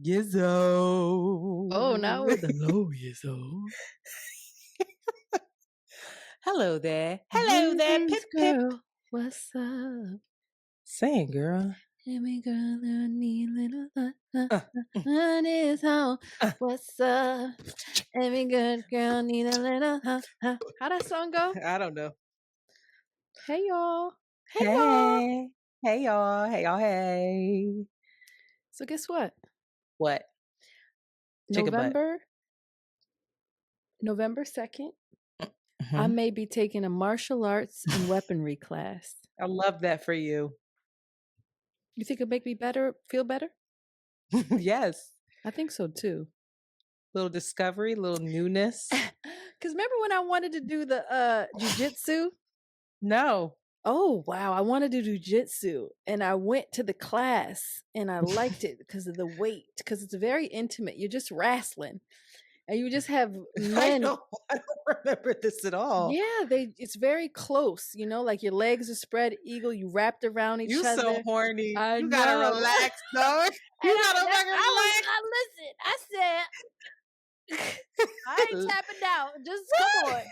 Oh, now we're Gizzo. the low Yizzo. Hello there. Hello Hey, there. Pip baby's pip. girl, what's up? Sing, girl. Hey, me girl, I need little Uh, mm, on his home. uh. What's up? Every good girl need a little How that song go? I don't know. Hey y'all. Hey y'all. Hey. Hey, y'all. Hey, y'all. Hey. So guess what? What? Chicken butt. November 2nd, I Mhm. may be taking a martial arts and weaponry class. I love that for you. You think it'll make me feel better? Yes. I think so too. Little discovery, little newness. Cause remember when I wanted to do the jujitsu? No. Oh wow, I wanted to do jujitsu, and I went to the class, and I liked it because of the weight, because it's very intimate. You're just wrestling, and you just have men. I don't remember this at all. Yeah, it's very close. Like your legs are spread eagle. You wrapped around each You so other. horny. I You gotta know. relax, dog. You gotta fucking Listen. I said I ain't relax. tapping out. Just come on,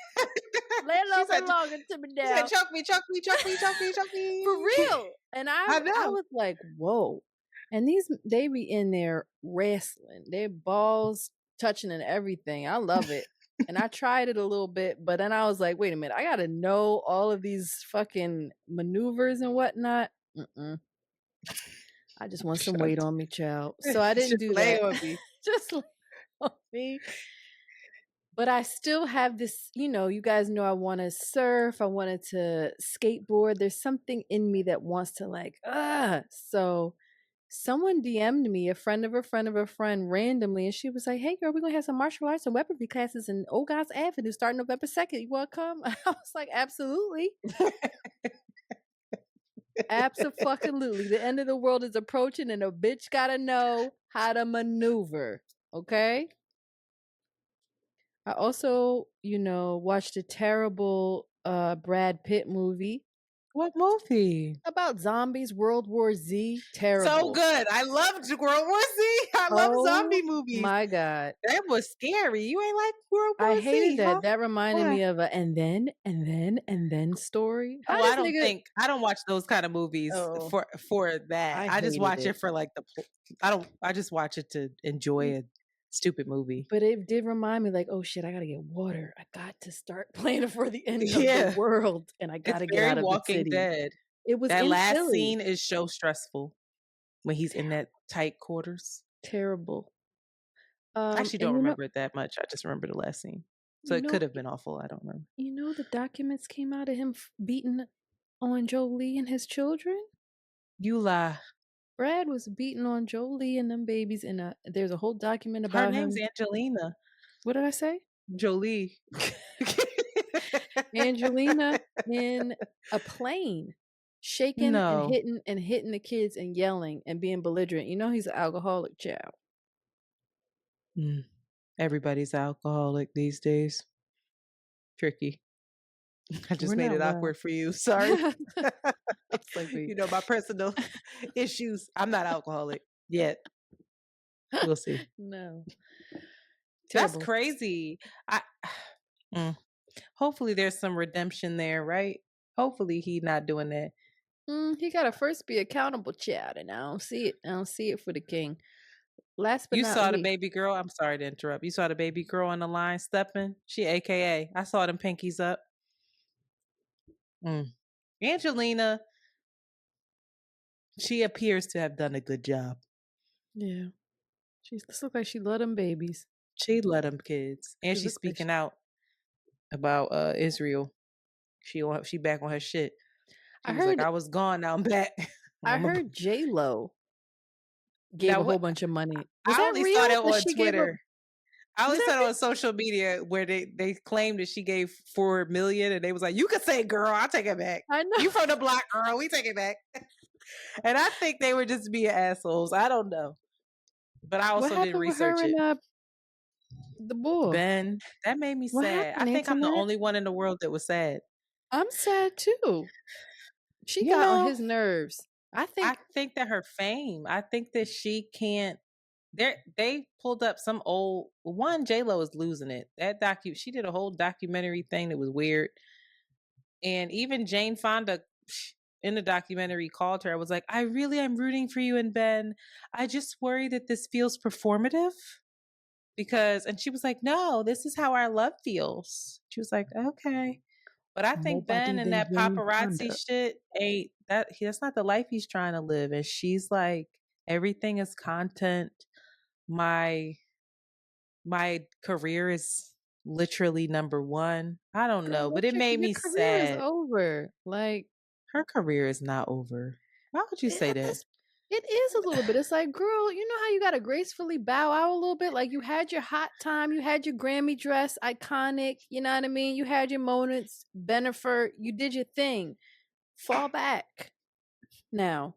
lay a She little bit said, longer to me she said, down. choke me, choke me, choke me, choke me, choke For me. real. And I I know. was like, whoa. And they be in there wrestling. Their balls touching and everything. I love it. And I tried it a little bit, but then I was like, wait a minute, I gotta know all of these fucking maneuvers and whatnot. Mm-mm. I just want some weight on me, child. So I didn't Just do lay that. on me. Just lay on me. But I still have this, you guys know I want to surf. I wanted to skateboard. There's something in me that wants to So someone DM'd me, a friend of a friend of a friend, randomly, and she was like, "Hey girl, we're gonna have some martial arts and weaponry classes in Old God's Avenue starting November 2nd. You wanna come?" I was like, absolutely. Absolutely. The end of the world is approaching and a bitch gotta know how to maneuver. Okay? I also, watched a terrible Brad Pitt movie What movie? about zombies, World War Z. So Terrible. good. I loved World War Z. I love zombie Oh movies. my God. That was scary. You ain't like World I War hated Z, huh? that. That reminded Why? me of a and then story. How Oh, this nigga I don't watch those kind of movies Oh, for that. I I just hated watch it. it for like I just watch it to enjoy a stupid movie. But it did remind me like, oh shit, I gotta get water. I got to start planning for the end of the Yeah. world and I It's gotta get very out of the Walking city. Dead. It was That in last Philly. scene is so stressful when he's in that tight quarters. Terrible. I actually And don't remember it that much. I just remember the last scene. So you it could know, have been awful. I don't remember. the documents came out of him beating on Jolie and his children. You lie. Brad was beating on Jolie and them babies, and there's a whole document Her about name's him. Angelina What did I say? Jolie. Angelina in a plane, shaking and No. hitting the kids and yelling and being belligerent. He's an alcoholic child. Mm. Everybody's alcoholic these days. Tricky. I We're just made not it well. awkward for you. Sorry. I was like, wait. My personal issues. I'm not alcoholic yet. We'll see. No. That's Terrible. crazy. I mm. Hopefully there's some redemption there, right? Hopefully he's not doing that. He gotta first be accountable, child, and I don't see it. I don't see it for the king. Last but You not saw the least, baby girl. I'm sorry to interrupt. You saw the baby girl on the line stepping. She AKA. I saw them pinkies up. Angelina, she appears to have done a good job. yeah, she looks like she love them babies. She let them kids, and She she's looks like speaking out about Israel. She back on her shit. She I was like, heard. "I was gone, now I'm back." I heard J Lo gave Now a whole what? bunch of money. Was I that only saw real? that That on she gave a? Twitter. I Was only that saw it real? on social media where they claimed that she gave 4 million, and they was like, "You could say, girl, I'll take it back. I know. You from the block, girl, we take it back." And I think they were just being assholes. I don't know, but I What also didn't happened with her research it. and the boy? Ben, that made me What sad. I happened, think I'm the Antoinette? only one in the world that was sad. I'm sad too. She You got on know, his nerves. I I think think that her fame, I think that she can't. They pulled up some old one. J Lo is losing it. She did a whole documentary thing that was weird, and even Jane Fonda in the documentary called her. I was like, I really am rooting for you and Ben. I just worry that this feels performative because, and she was like, no, this is how our love feels. She was like, okay. But I think Ben Nobody and than that Jane paparazzi Fonda. shit ain't that's not the life he's trying to live. And she's like, everything is content. My my career is literally number one. I don't Girl, know, but what it made your me career is sad. over. Like, Her career is not over. Why would you say at that? this it is a little bit. It's like, girl, you know how you gotta gracefully bow out a little bit? Like you had your hot time, you had your Grammy dress, iconic, you know what I mean? You had your moments, Bennifer, you did your thing. Fall back now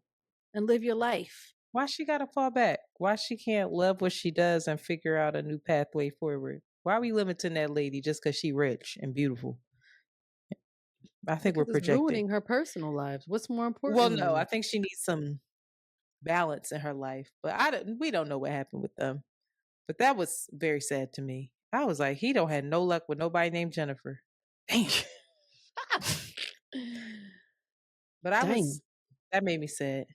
and live your life. Why she gotta fall back? Why she can't love what she does and figure out a new pathway forward? Why are we limiting that lady just because she rich and beautiful? I think we're Because it's projecting. ruining her personal lives. What's more Well, important no, I than think she needs some balance in her life, but we don't know what happened with them. But that was very sad to me. I was like, he don't have no luck with nobody named Jennifer. Damn. But Dang. that made me sad.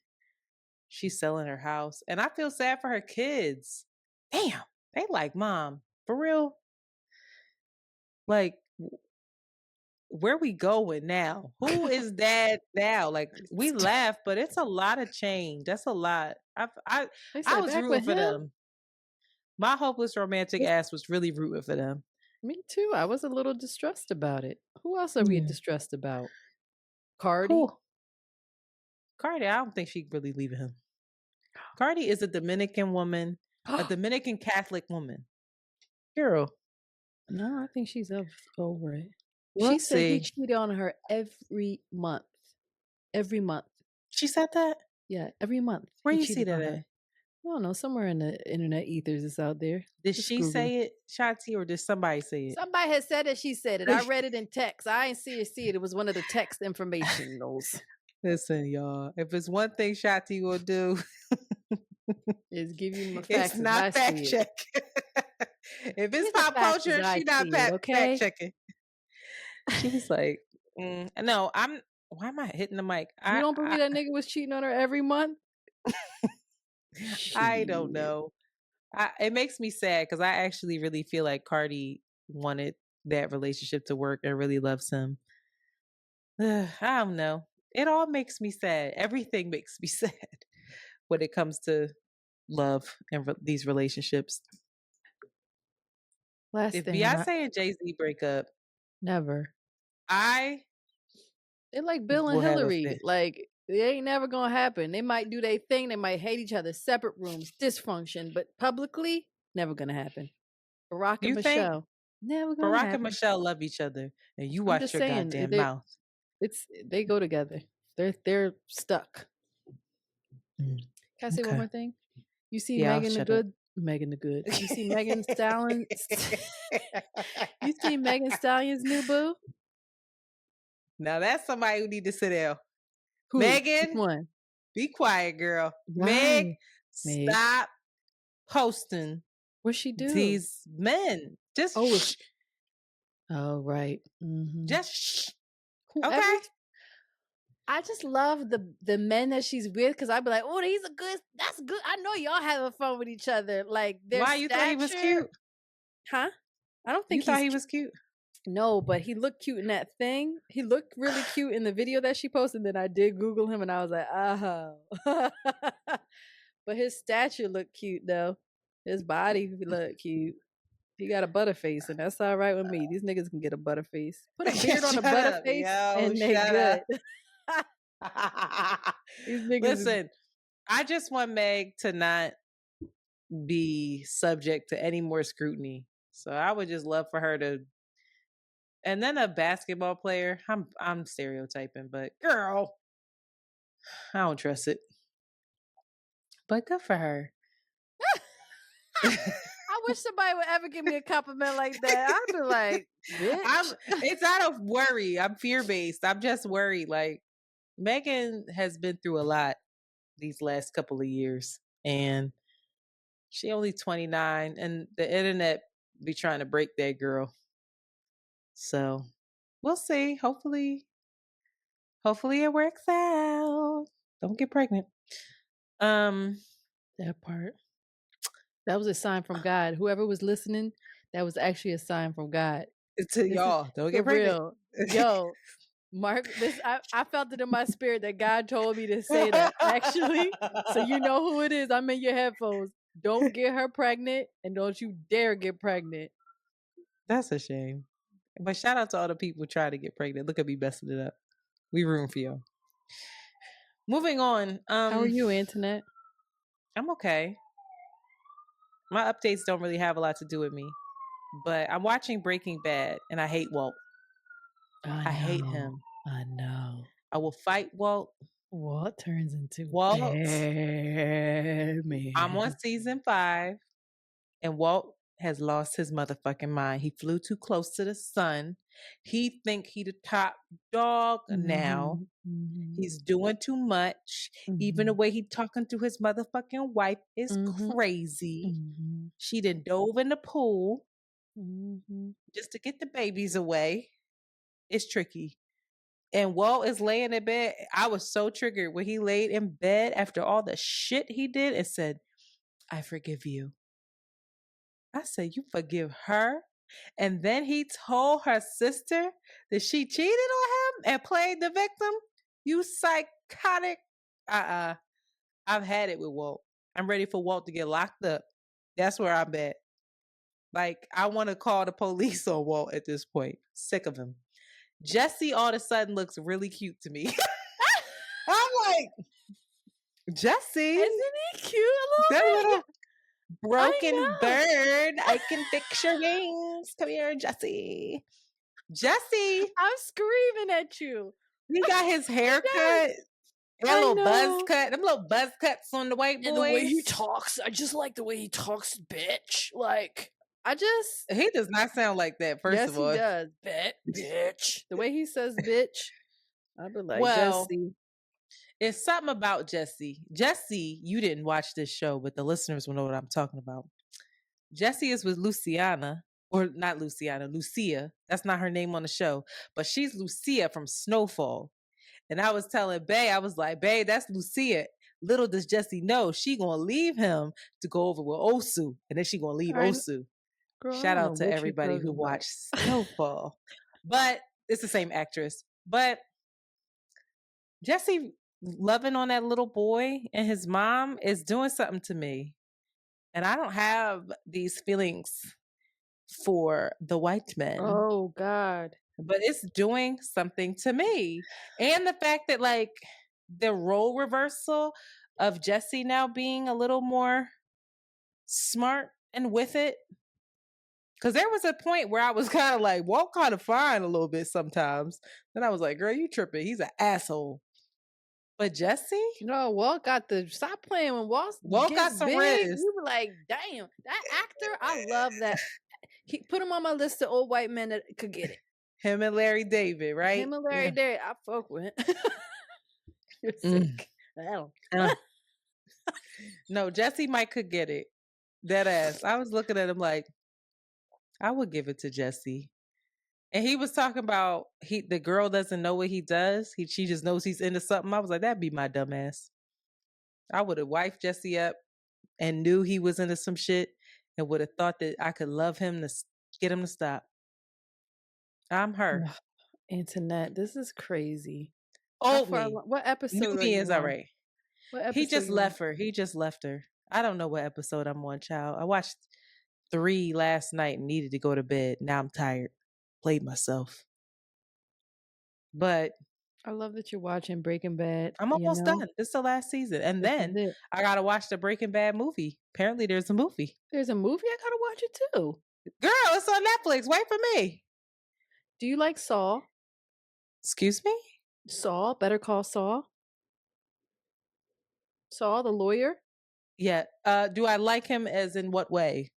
She's selling her house, and I feel sad for her kids. Damn, they like mom for real. Like, where we going now? Who is dad now? Like, we laugh, but it's a lot of change. That's a lot. They I said was back rooting with for him. them. My hopeless romantic ass was really rooting for them. Me too. I was a little distressed about it. Who else are we Yeah. distressed about? Cardi? Who? Cardi, I don't think she really leaving him. Cardi is a Dominican woman, a Dominican Catholic woman. Girl, No, I think she's over it. we'll She said he see. cheated on her every month. Every month. She said that? Yeah, every month Where he you see cheated that on at? her. I don't know, somewhere in the internet ethers is out there. Did Just she Google it. say it, Shotzi, or did somebody say Somebody had said it, she said it. I it? read it in text. I ain't see it. It was one of the text informationals. Listen, y'all, if it's one thing Shotzi will do, Is give you my it's facts as not I fact see it. check. If Give it's me the pop facts as culture, I she not see it, fact okay? checking. She was like, no, why am I hitting the mic? You don't believe that nigga was cheating on her every month? I don't Shit. know. It makes me sad because I actually really feel like Cardi wanted that relationship to work and really loves him. I don't know. It all makes me sad. Everything makes me sad when it comes to love and these relationships. Last If thing, and I Beyonce and Jay Z break up, never. I They're like Bill and will have a Hillary. fit. Like it ain't never gonna happen. They might do their thing. They might hate each other, separate rooms, dysfunction, but publicly, never gonna happen. Barack and You think Michelle, never gonna Barack and happen. Michelle love each other, and you I'm watch just your saying, goddamn mouth? they go together. They're stuck. Mm, Can I say one okay. more thing? You see Yeah, I'll Megan the shut up. Good, Megan the Good. You see Megan Stallion. You see Megan Stallion's new boo. Now that's somebody who need to sit down. Who? Which Megan, one? be quiet, girl. Meg, Why, Meg? stop posting What she do? these men. Just Oh, shh. oh, right. Just shh. Whoever. Okay. I just love the men that she's with because I'd be like, oh, he's a good. That's good. I know y'all having fun with each other. Like their Why you thought he was stature, cute? huh? I don't You think thought he's he was cute? no, but he looked cute in that thing. He looked really cute in the video that she posted. Then I did Google him, and I was like, oh. But his stature looked cute though. His body looked cute. He got a butterface, and that's all right with me. These niggas can get a butterface. Put a beard on a Shut up, butterface, yo. and they Shut good. up. These niggas is Listen, I just want Meg to not be subject to any more scrutiny. So I would just love for her to. And then a basketball player. I'm stereotyping, but girl, I don't trust it. But good for her. I wish somebody would ever give me a compliment like that. I'd be like, bitch. It's out of worry. I'm fear based. I'm just worried. Like Megan has been through a lot these last couple of years. And She only 29, and the internet be trying to break that girl. So we'll see. Hopefully it works out. Don't get pregnant. Um, That part. That was a sign from God. Whoever was listening, that was actually a sign from God. to This is y'all, don't for get pregnant. real. Yo, Mark, this I felt it in my spirit that God told me to say that actually. So you know who it is. I'm in your headphones. Don't get her pregnant and don't you dare get pregnant. That's a shame. But shout out to all the people trying to get pregnant. Look at me messing it up. We room for y'all. Moving on. How are you, Antoinette? I'm okay. My updates don't really have a lot to do with me. But I'm watching Breaking Bad and I hate Walt. I I hate know. him. I know. I will fight Walt. Walt turns into Walt. bad I'm on man. season 5 and Walt has lost his motherfucking mind. He flew too close to the sun. He think he the top dog now. Mhm, mhm, He's doing too much. Even the mhm, way he talking to his motherfucking wife is mhm, crazy. mhm, She done dove in the pool mhm. just to get the babies away. It's tricky. And Walt is laying in bed. I was so triggered when he laid in bed after all the shit he did and said, I forgive you. I said, you forgive her? And then he told her sister that she cheated on him and played the victim? You psychotic. Uh-uh. I've had it with Walt. I'm ready for Walt to get locked up. That's where I'm at. Like, I want to call the police on Walt at this point. Sick of him. Jesse all of a sudden looks really cute to me. I'm like, Jesse, Isn't he cute a that little bit? little I broken know. bird. I can fix your wings. Come here, Jesse. Jesse, I'm screaming at you. he got his He hair does. cut. He got a I little buzz know. cut. Them little buzz cuts on the white And the way he boys. talks, I just like the way he talks, bitch. Like, I just, He does not sound like that, first yes, of he all. does. Bitch. The way he says bitch, I'd be like, Well, Jesse. it's something about Jesse. Jesse, you didn't watch this show, but the listeners will know what I'm talking about. Jesse is with Luciana, or not Luciana, Lucia. That's not her name on the show, but she's Lucia from Snowfall. And I was telling Bay, I was like, Bay, that's Lucia. Little does Jesse know she gonna leave him to go over with Osu, and then she gonna leave I, Osu. girl, I Shout don't know out to what you're everybody talking who about. watched Snowfall. But it's the same actress. But Jesse loving on that little boy and his mom is doing something to me. And I don't have these feelings for the white men, Oh, God. but it's doing something to me. And the fact that, like, the role reversal of Jesse now being a little more smart and with it. Because there was a point where I was kind of like, Walt kind of fine a little bit sometimes. Then I was like, girl, you tripping. He's an asshole. But Jesse? No, Walt got the stop playing when Walt Walt gets got some big. riz. You were like, damn, that actor, I love that. He put him on my list of old white men that could get it. Him and Larry David, right? Him and Larry Yeah. David, I fuck with him. You're Mm. sick. Hell. No, Jesse might could get it. Dead ass. I was looking at him like, I would give it to Jesse. And he was talking about the girl doesn't know what he does. She just knows he's into something. I was like, that'd be my dumb ass. I would have wifed Jesse up and knew he was into some shit and would have thought that I could love him to get him to stop. I'm her. Internet, this is crazy. How Old far? me. What New episode are me you is all on? right. What He episode just you on? left her. He just left her. I don't know what episode I'm on, child. I watched 3 last night and needed to go to bed. Now I'm tired. Played myself. But I love that you're watching Breaking Bad. I'm You almost know, done. This is the last season. And this is then it. I gotta watch the Breaking Bad movie. Apparently there's a movie. There's a movie I gotta watch it too. Girl, it's on Netflix. Wait for me. Do you like Saul? Excuse me? Saul, Better Call Saul. Saul, the lawyer. Yeah. Do I like him as in what way?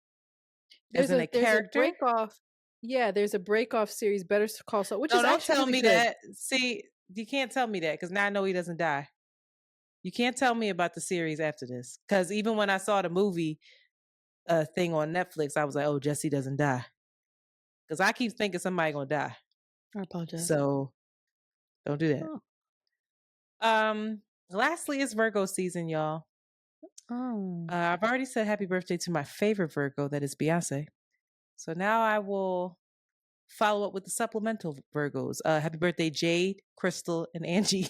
As There's in a a there's a character? break off. Yeah, there's a break off series, Better Call Saul, which No, is don't actually tell really me good. that. See, you can't tell me that because now I know he doesn't die. You can't tell me about the series after this. Because even when I saw the movie, a thing on Netflix, I was like, oh, Jesse doesn't die. Because I keep thinking somebody gonna die. I apologize. So don't do that. Oh. Lastly, it's Virgo season, y'all. Oh. I've already said happy birthday to my favorite Virgo, that is Beyonce. So now I will follow up with the supplemental Virgos. Happy birthday, Jade, Crystal, and Angie.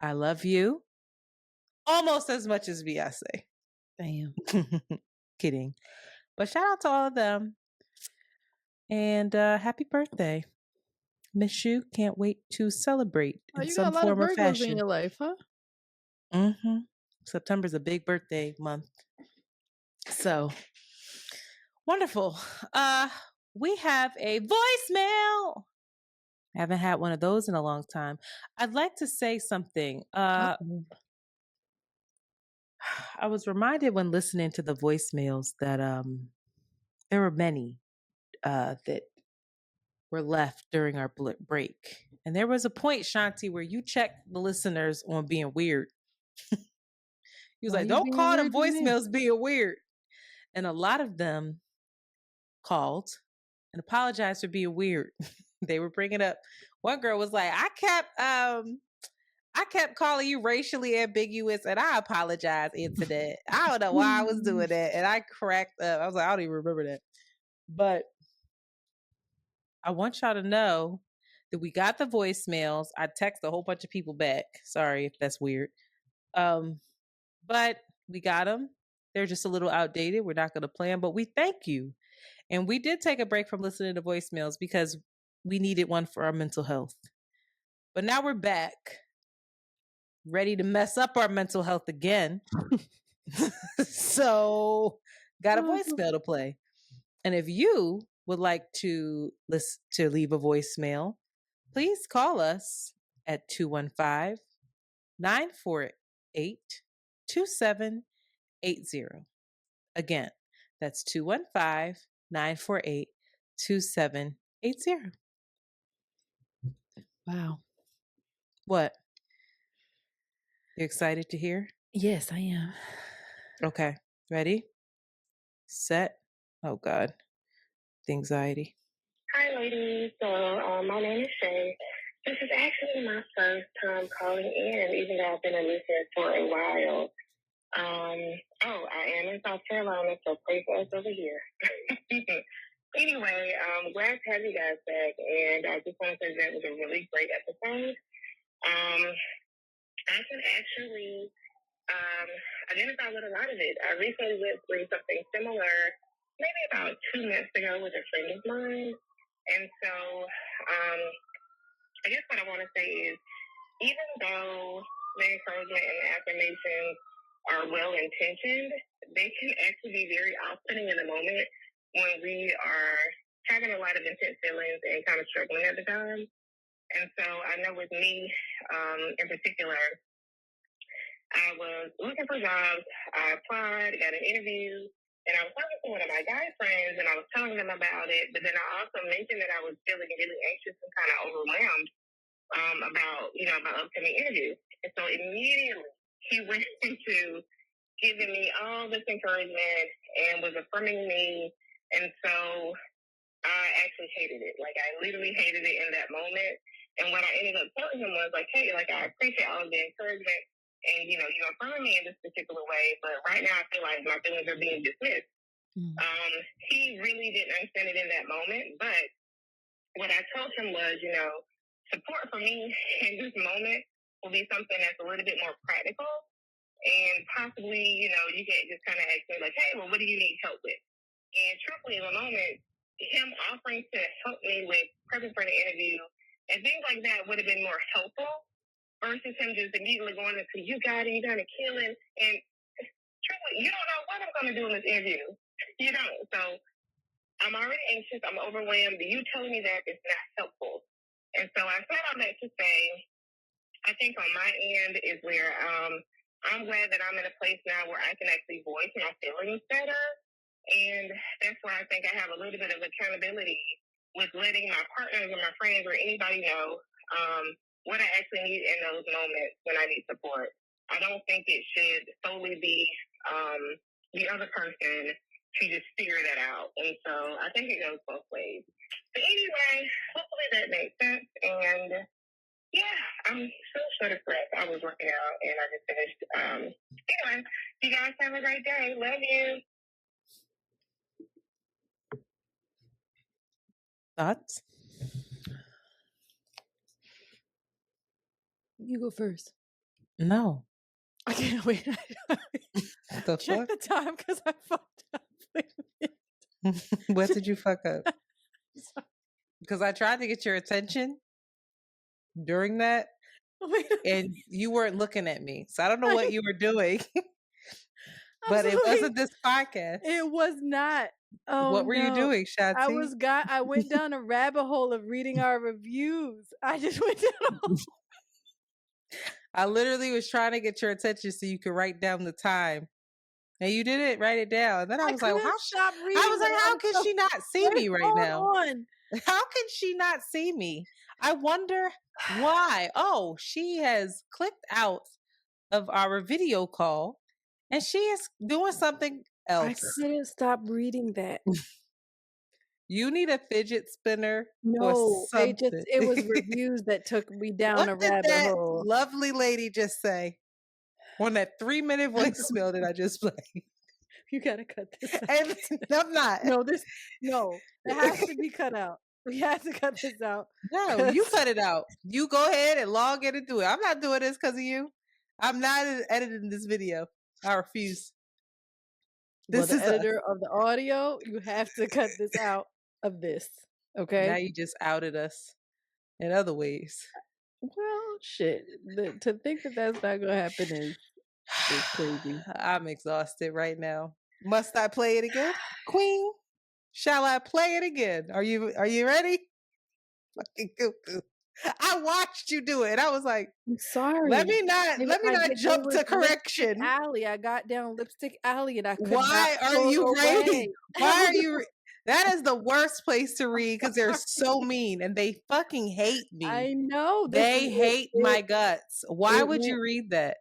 I love you almost as much as Beyonce. Damn. Kidding. But shout out to all of them. And happy birthday. Miss you. Can't wait to celebrate Oh, in you got some a lot of form or Virgos in fashion. your life, huh? September's a big birthday month. So wonderful. We have a voicemail. I haven't had one of those in a long time. I'd like to say something. Uh-oh. I was reminded when listening to the voicemails that there were many that were left during our break. And there was a point, Shanti, where you checked the listeners on being weird. He was Why like, you don't being call the weird to me? voicemails being weird. And a lot of them called and apologized for being weird. They were bringing up, one girl was like, I kept calling you racially ambiguous and I apologize, internet. I don't know why I was doing that. And I cracked up. I was like, I don't even remember that. But I want y'all to know that we got the voicemails. I text a whole bunch of people back. Sorry if that's weird. But we got them. They're just a little outdated. We're not going to play them, but we thank you. And we did take a break from listening to voicemails because we needed one for our mental health. But now we're back, ready to mess up our mental health again. So, got a voicemail to play. And if you would like to leave a voicemail, please call us at 215-948-2780. Again, that's 215-948-2780. Wow. What? You excited to hear? Yes, I am. Okay. Ready? Set. Oh, God. The anxiety. Hi, ladies. So, my name is Shay. This is actually my first time calling in, even though I've been a listener for a while. I am in South Carolina, so pray for us over here. Anyway, glad to have you guys back, and I just want to say that was a really great episode. I can actually identify with a lot of it. I recently went through something similar, maybe about 2 months ago with a friend of mine. And so, I guess what I want to say is, even though the encouragement and the affirmations are well intentioned, they can actually be very off-putting in the moment when we are having a lot of intense feelings and kind of struggling at the time. And so I know with me, in particular, I was looking for jobs. I applied, got an interview, and I was talking to one of my guy friends, and I was telling them about it. But then I also mentioned that I was feeling really anxious and kind of overwhelmed about my upcoming interview. And so immediately he went into giving me all this encouragement and was affirming me. And so I actually hated it. Like, I literally hated it in that moment. And what I ended up telling him was like, hey, like, I appreciate all of the encouragement and, you affirming me in this particular way. But right now I feel like my feelings are being dismissed. He really didn't understand it in that moment. But what I told him was, support for me in this moment will be something that's a little bit more practical. And possibly, you can just kind of ask me like, hey, well, what do you need help with? And truthfully, in the moment, him offering to help me with prepping for the interview and things like that would have been more helpful versus him just immediately going into, you got it, you're going to kill it. And truthfully, you don't know what I'm going to do in this interview. You don't. So I'm already anxious. I'm overwhelmed. You telling me that is not helpful. And so I said all that to say, I think on my end is where I'm glad that I'm in a place now where I can actually voice my feelings better. And that's why I think I have a little bit of accountability with letting my partners or my friends or anybody know what I actually need in those moments when I need support. I don't think it should solely be the other person to just figure that out. And so I think it goes both ways. But anyway, hopefully that makes sense. And yeah, I'm so short of breath. I was working out and I just finished. Anyway, you guys have a great day. Love you. Thoughts? You go first. No. I can't wait. The Check fuck? the time because I fucked up. What did you fuck up? Because I tried to get your attention during that, and you weren't looking at me. So I don't know what you were doing. But it wasn't this podcast. It was not. Oh, what were you doing, Shotzi? I went down a rabbit hole of reading our reviews. I just went down. I literally was trying to get your attention so you could write down the time. And you didn't write it down. And then I was like, how can she not see me right now? How can she not see me? I wonder why. Oh, she has clicked out of our video call and she is doing something else. I couldn't stop reading that. You need a fidget spinner. No, it was reviews that took me down a rabbit hole. Lovely lady just say on that 3-minute voicemail that I just played. You gotta cut this out. And I'm not. No, it has to be cut out. We have to cut this out. No, you cut it out. You go ahead and log in and do it. I'm not doing this because of you. I'm not editing this video. I refuse. This is the editor of the audio. You have to cut this out of this. Okay. Now you just outed us in other ways. Well, shit. To think that that's not gonna happen is crazy. I'm exhausted right now. Must I play it again, Queen? Shall I play it again? Are you ready? Fucking cuckoo. I watched you do it. And I was like, I'm sorry. Let me not jump to correction. Alley. I got down Lipstick Alley and I could Why not are you reading? Why are you That is the worst place to read because they're so mean and they fucking hate me. I know. They hate my guts. Why would you read that?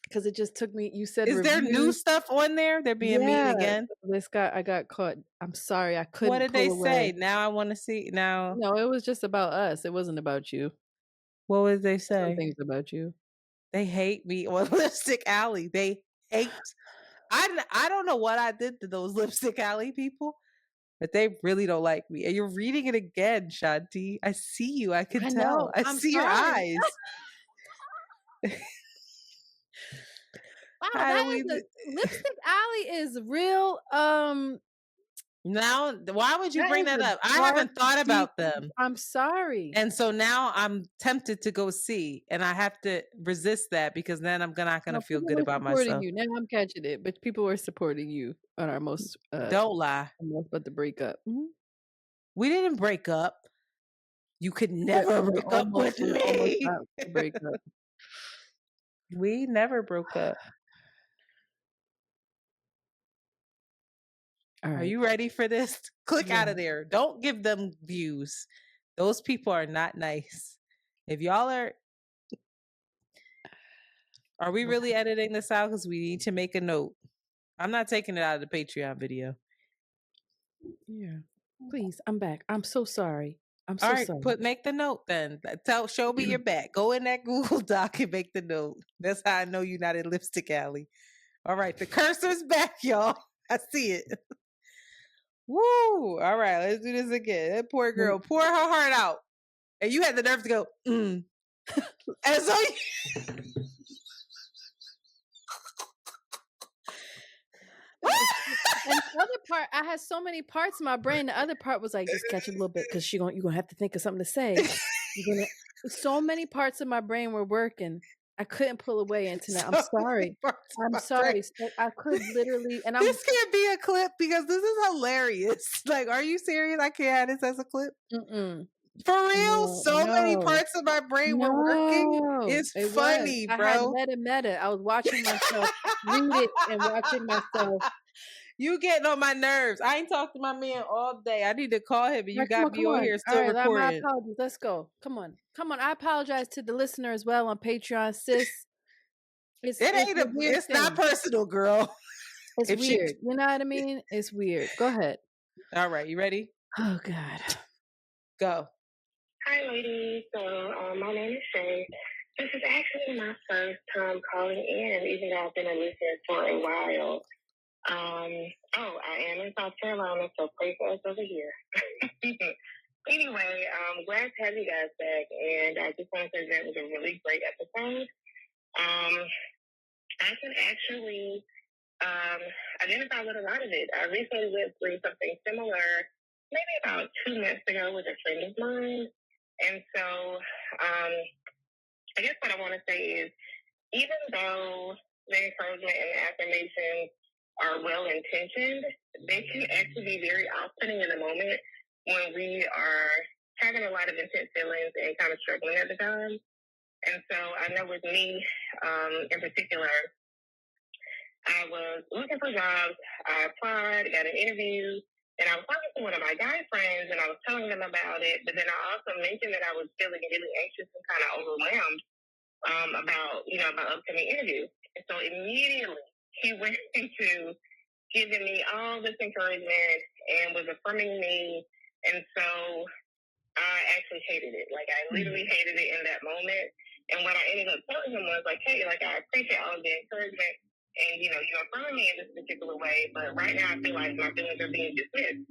Because it just took me. You said, is there new stuff on there? They're being mean again. I got caught. I'm sorry, I couldn't. What did they say? Now I want to see. Now, no, it was just about us. It wasn't about you. What would they say? Some things about you. They hate me on Lipstick Alley. They hate. I don't know what I did to those Lipstick Alley people, but they really don't like me. And you're reading it again, Shanti. I see you. I can tell. I see your eyes. Wow, Lipstick Alley is real. Now, why would you bring that up? I haven't thought about them. I'm sorry. And so now I'm tempted to go see, and I have to resist that because then I'm not going to feel good about myself. You. Now I'm catching it, but people were supporting you on our most. Don't lie. But the breakup. Mm-hmm. We didn't break up. You could never break up with me. Break up. We never broke up. All right. Are you ready for this? Click out of there. Don't give them views. Those people are not nice. If y'all are we really editing this out? Because we need to make a note. I'm not taking it out of the Patreon video. Yeah. Please, I'm back. I'm so sorry. I'm so sorry. Make the note then. Show me your back. Go in that Google Doc and make the note. That's how I know you're not in Lipstick Alley. All right, the cursor's back, y'all. I see it. Woo! All right, let's do this again. That poor girl, pour her heart out, and you had the nerve to go, And so, and the other part, I had so many parts in my brain. The other part was like, just catch a little bit because you're gonna have to think of something to say. So many parts of my brain were working. I couldn't pull away into that. I'm sorry. I'm sorry. I could literally, and this can't be a clip because this is hilarious. Like, are you serious? I can't have this as a clip. For real? No, many parts of my brain were working. It's funny, bro. I had meta. I was watching myself read it and watching myself. You getting on my nerves. I ain't talked to my man all day. I need to call him, and you got me on here still recording. My apologies. Let's go. Come on. I apologize to the listener as well on Patreon, sis. It's not personal, girl. It's If she weird. You know what I mean? It's weird. Go ahead. All right, you ready? Oh God. Go. Hi, ladies. So, my name is Shay. This is actually my first time calling in, even though I've been a listener for a while. I am in South Carolina, so pray for us over here. Anyway, glad to have you guys back, and I just want to say that was a really great episode. I can actually identify with a lot of it. I recently went through something similar, maybe about 2 months ago, with a friend of mine, and so I guess what I want to say is, even though the encouragement and the affirmations are well intentioned, they can actually be very off putting in the moment when we are having a lot of intense feelings and kind of struggling at the time. And so I know with me in particular, I was looking for jobs. I applied, got an interview, and I was talking to one of my guy friends, and I was telling them about it. But then I also mentioned that I was feeling really anxious and kind of overwhelmed about my upcoming interview. And so immediately he went into giving me all this encouragement and was affirming me. And so I actually hated it. Like, I literally hated it in that moment. And what I ended up telling him was like, hey, like, I appreciate all of the encouragement, and you're affirming me in this particular way, but right now I feel like my feelings are being dismissed.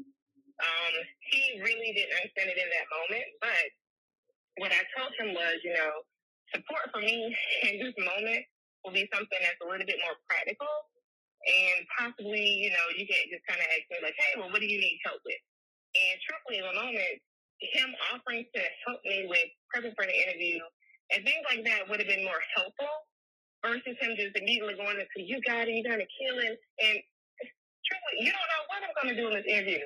He really didn't understand it in that moment, but what I told him was, support for me in this moment will be something that's a little bit more practical, and possibly, you can just kind of ask me like, hey, well, what do you need help with? And truthfully, in the moment, him offering to help me with prepping for the interview and things like that would have been more helpful versus him just immediately going into, you got it, you're going to kill it. And truthfully, you don't know what I'm going to do in this interview.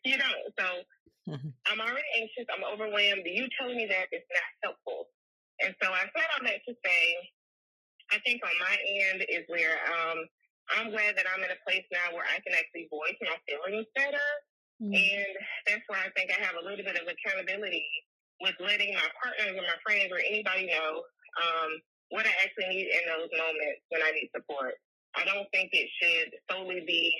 You don't. So I'm already anxious. I'm overwhelmed. You telling me that is not helpful. And so I said all that to say, I think on my end is where I'm glad that I'm in a place now where I can actually voice my feelings better. And that's where I think I have a little bit of accountability with letting my partners or my friends or anybody know what I actually need in those moments when I need support. I don't think it should solely be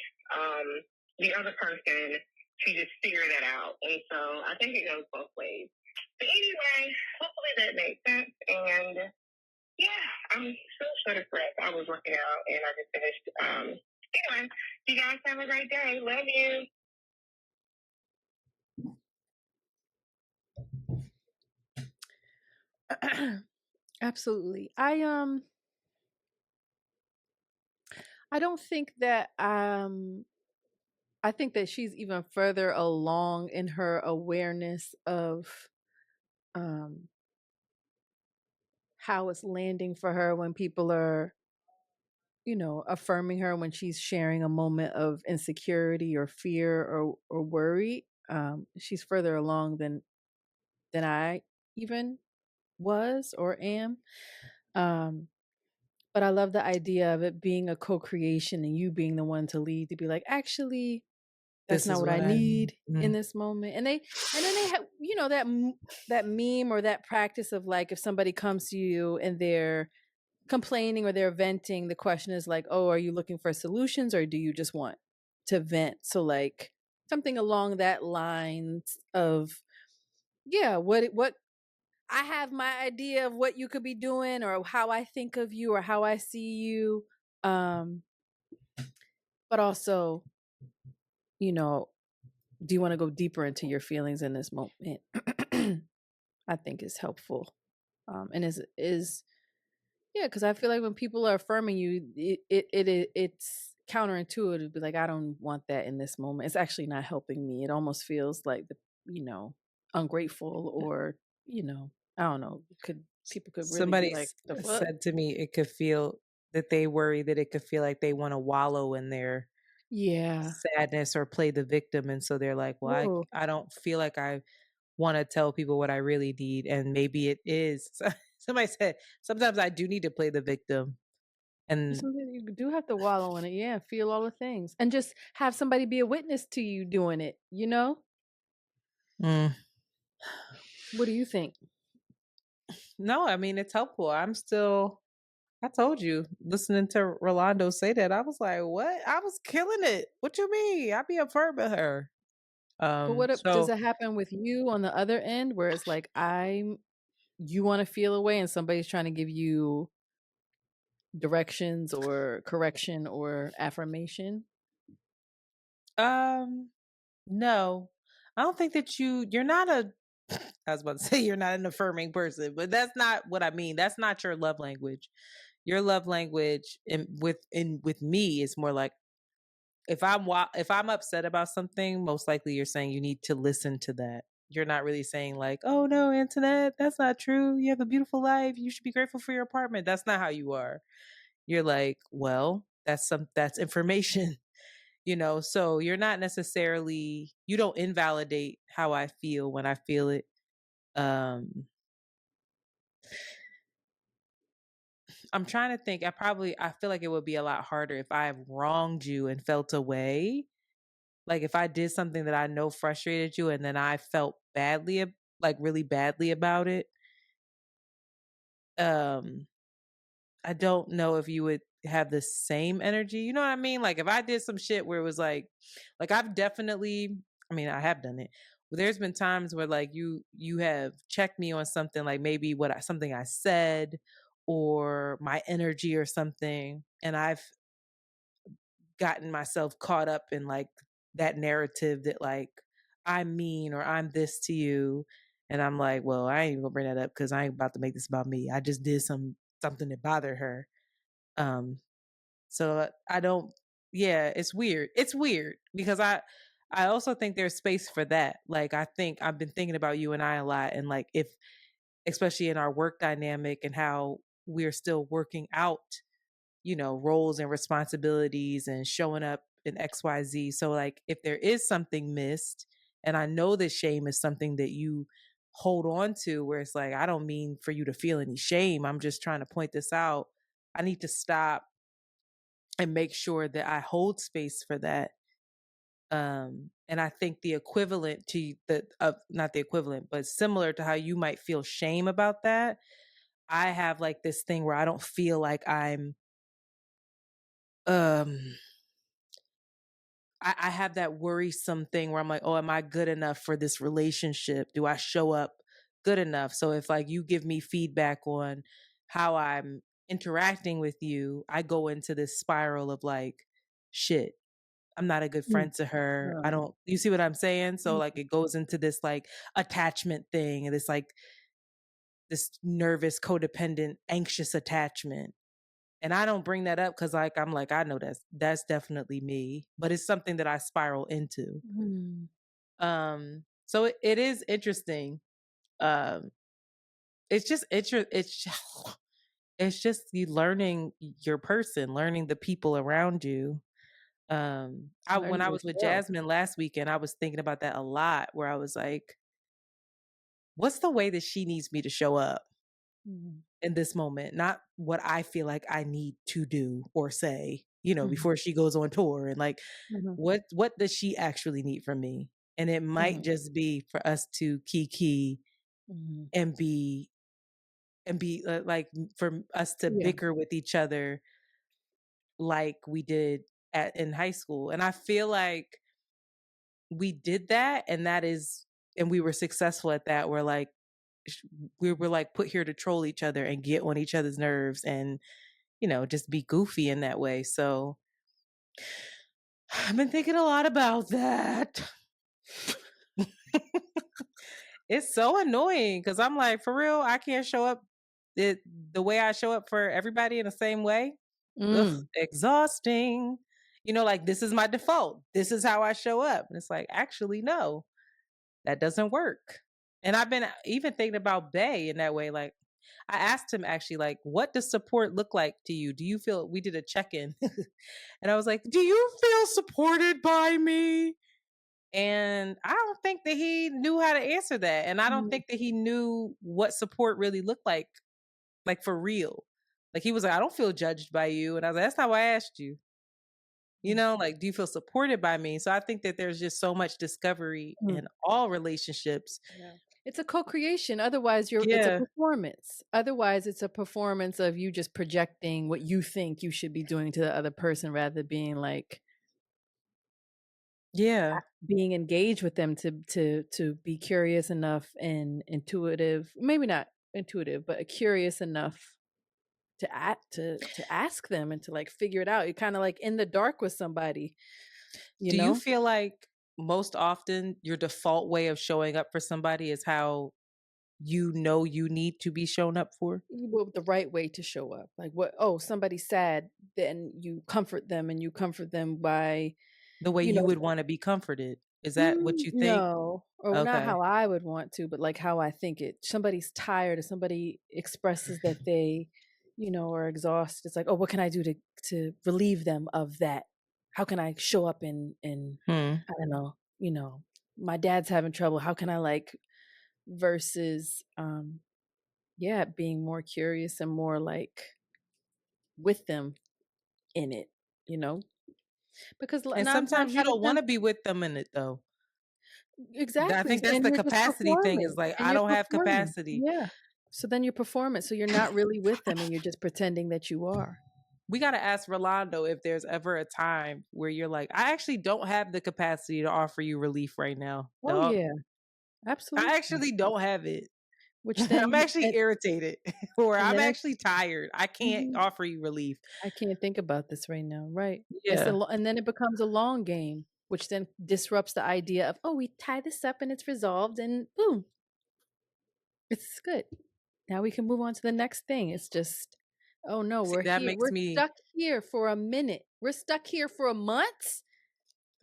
the other person to just figure that out. And so I think it goes both ways. But anyway, hopefully that makes sense. And yeah, I'm still short of breath. I was working out and I just finished. Anyway, you guys have a great day. Love you. Absolutely. I don't think that I think that she's even further along in her awareness of um how it's landing for her when people are, affirming her when she's sharing a moment of insecurity or fear or worry. She's further along than I even was or am. But I love the idea of it being a co-creation and you being the one to lead, to be like, actually, that's This not is what I what I need need. in this moment. And then they have, that meme or that practice of like, if somebody comes to you and they're complaining or they're venting, the question is like, oh, are you looking for solutions or do you just want to vent? So like something along that lines of, yeah, what I have my idea of what you could be doing or how I think of you or how I see you. But also, do you want to go deeper into your feelings in this moment? I think is helpful. And is yeah, because I feel like when people are affirming you, it's counterintuitive to be like, I don't want that in this moment. It's actually not helping me. It almost feels like ungrateful or, I don't know. People could really be Somebody like, the fuck? said to me it could feel that they worry that it could feel like they want to wallow in their Yeah. sadness or play the victim. And so they're like, well, Whoa. I don't feel like I want to tell people what I really need. And maybe it is. Somebody said, sometimes I do need to play the victim. And Something you do have to wallow in it. Yeah. Feel all the things. And just have somebody be a witness to you doing it, mm, What do you think? no, I mean, it's helpful. I'm still I told you, listening to Rolando say that, I was like, "What? I was killing it. What you mean? I be affirming her." But what if does So it happen with you on the other end where it's like you wanna feel away and somebody's trying to give you directions or correction or affirmation? um no. I don't think that you're not a I was about to say you're not an affirming person, but that's not what I mean. That's not your love language. Your love language with me is more like if I'm upset about something, most likely you're saying you need to listen to that. You're not really saying like, "Oh no, Antoinette, that's not true. You have a beautiful life. You should be grateful for your apartment." That's not how you are. You're like, "Well, that's information." So you're not necessarily you don't invalidate how I feel when I feel it. Um I'm trying to think. I feel like it would be a lot harder if I have wronged you and felt away. Like if I did something that I know frustrated you and then I felt like really badly about it. Um I don't know if you would have the same energy. You know what I mean? Like if I did some shit where it was like I've definitely I mean, I have done it. But there's been times where like you have checked me on something like maybe something I said or my energy or something and I've gotten myself caught up in like that narrative that like I'm mean or I'm this to you. And I'm like, well, I ain't even gonna bring that up because I ain't about to make this about me. I just did something that bothered her. So I don't yeah, it's weird. It's weird because I also think there's space for that. Like I think I've been thinking about you and I a lot and like if especially in our work dynamic and how we're still working out roles and responsibilities and showing up in XYZ. So like if there is something missed, and I know that shame is something that you hold on to where it's like, I don't mean for you to feel any shame. I'm just trying to point this out. I need to stop and make sure that I hold space for that. And I think the equivalent to the not the equivalent, but similar to how you might feel shame about that. I have like this thing where I don't feel like I'm um I have that worrisome thing where I'm like, oh, am I good enough for this relationship? Do I show up good enough? So if like you give me feedback on how I'm interacting with you, I go into this spiral of like, shit, I'm not a good Mm, friend to her. I uh, don't, you see what I'm saying? So like mm, it goes into this like attachment thing and this nervous, codependent, anxious attachment. And I don't bring that up because like I'm like, I know that's definitely me, but it's something that I spiral into. mm. So it is interesting. Um it's just it's just you learning your person, learning the people around you. I when Learning I was with yourself. Jasmine last weekend, I was thinking about that a lot where I was like, what's the way that she needs me to show up Mhm, in this moment? Not what I feel like I need to do or say, mhm, before she goes on tour and like mhm, what does she actually need from me? And it might mhm, just be for us to kiki mhm. and be like for us to Yeah, bicker with each other like we did in high school. And I feel like we did that and we were successful at that. We're like we were like put here to troll each other and get on each other's nerves and just be goofy in that way. So I've been thinking a lot about that. It's so annoying because I'm like, for real, I can't show up the way I show up for everybody in the same way. Ugh, mm, exhausting. Like this is my default. This is how I show up. And it's like, actually, no, that doesn't work. And I've been even thinking about Bay in that way. Like, I asked him actually, like, what does support look like to you? Do you feel we did a check in? And I was like, do you feel supported by me? And I don't think that he knew how to answer that. And I don't mm, think that he knew what support really looked like for real. Like he was like, I don't feel judged by you. And I was like, that's not why I asked you. Like, do you feel supported by me? So I think that there's just so much discovery mm. in all relationships. Yeah. It's a co-creation. Otherwise, it's a Yeah. performance. Otherwise, it's a performance of you just projecting what you think you should be doing to the other person rather than being like Yeah. being engaged with them to be curious enough and intuitive, maybe not intuitive, but curious enough to ask them and to like figure it out. You're kind of like in the dark with somebody, you Do you know? feel like most often your default way of showing up for somebody is how you know you need to be shown up for? The right way to show up. Like what? Oh, somebody's sad, then you comfort them, and you comfort them by, The way you you know, would want to be comforted. Is that what you think? no, or not Okay. how I would want to, but like how I think it. Somebody's tired, or somebody expresses that they, are exhausted. It's like, oh, what can I do to relieve them of that? How can I show up in Hmm. I don't know, my dad's having trouble. How can I like versus yeah, being more curious and more like with them in it, you know? Because And 9 times sometimes you out of don't 10 want to be with them in it though. I exactly, think that's and the you're just capacity thing is performing, like, and I you're don't have performing. capacity. Yeah. So then you're performing, so you're not really with them and you're just pretending that you are. We got to ask Rolando if there's ever a time where you're like, I actually don't have the capacity to offer you relief right now, Oh, dog. yeah, I absolutely. actually don't have it. Which then I'm you actually irritated or and I'm then actually tired. I can't mhm, offer you relief. I can't think about this right now, right. Yeah. And then it becomes a long game, which then disrupts the idea of, "Oh, we tie this up and it's resolved and boom, it's good." Now we can move on to the next thing. It's just, "Oh, no, See, we're that here. makes We're me, stuck here for a minute. We're stuck here for a month?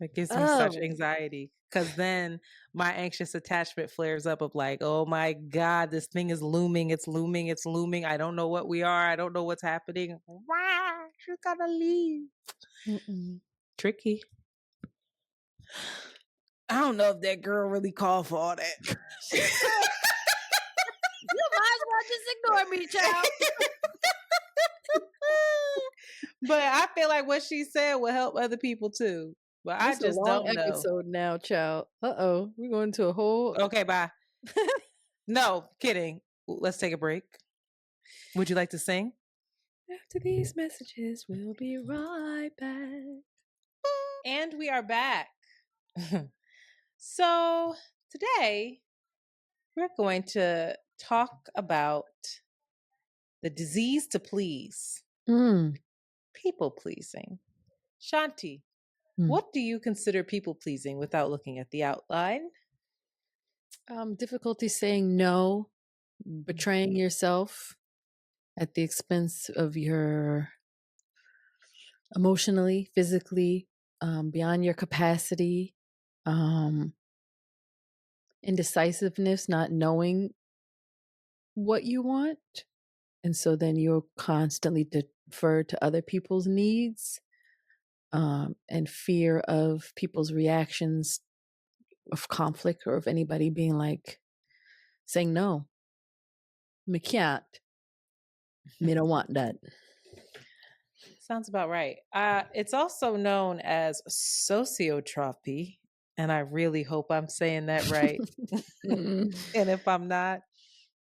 that gives me such Oh." anxiety because then my anxious attachment flares up of like, oh my God, this thing is looming. It's looming. It's looming. I don't know what we are. I don't know what's happening. Why? She's gotta leave. Mm-mm. Tricky. I don't know if that girl really called for all that. You might as well just ignore me, child. But I feel like what she said will help other people too. But I This is a just long don't know. episode now, child. Uh-oh. We're going to a whole Okay, bye. No, kidding. Let's take a break. Would you like to sing? After these messages, we'll be right back. And we are back. So today we're going to talk about the disease to please, Mm. people pleasing. Shanti, Mm. what do you consider people pleasing without looking at the outline? Difficulty saying no, betraying yourself at the expense of your emotionally, physically, beyond your capacity, um, indecisiveness, not knowing what you want. And so then you'll constantly defer to other people's needs, and fear of people's reactions of conflict or of anybody being like, saying no, me can't, me don't want that. Sounds about right. It's also known as sociotropy, and I really hope I'm saying that right. Mm-mm. And if I'm not,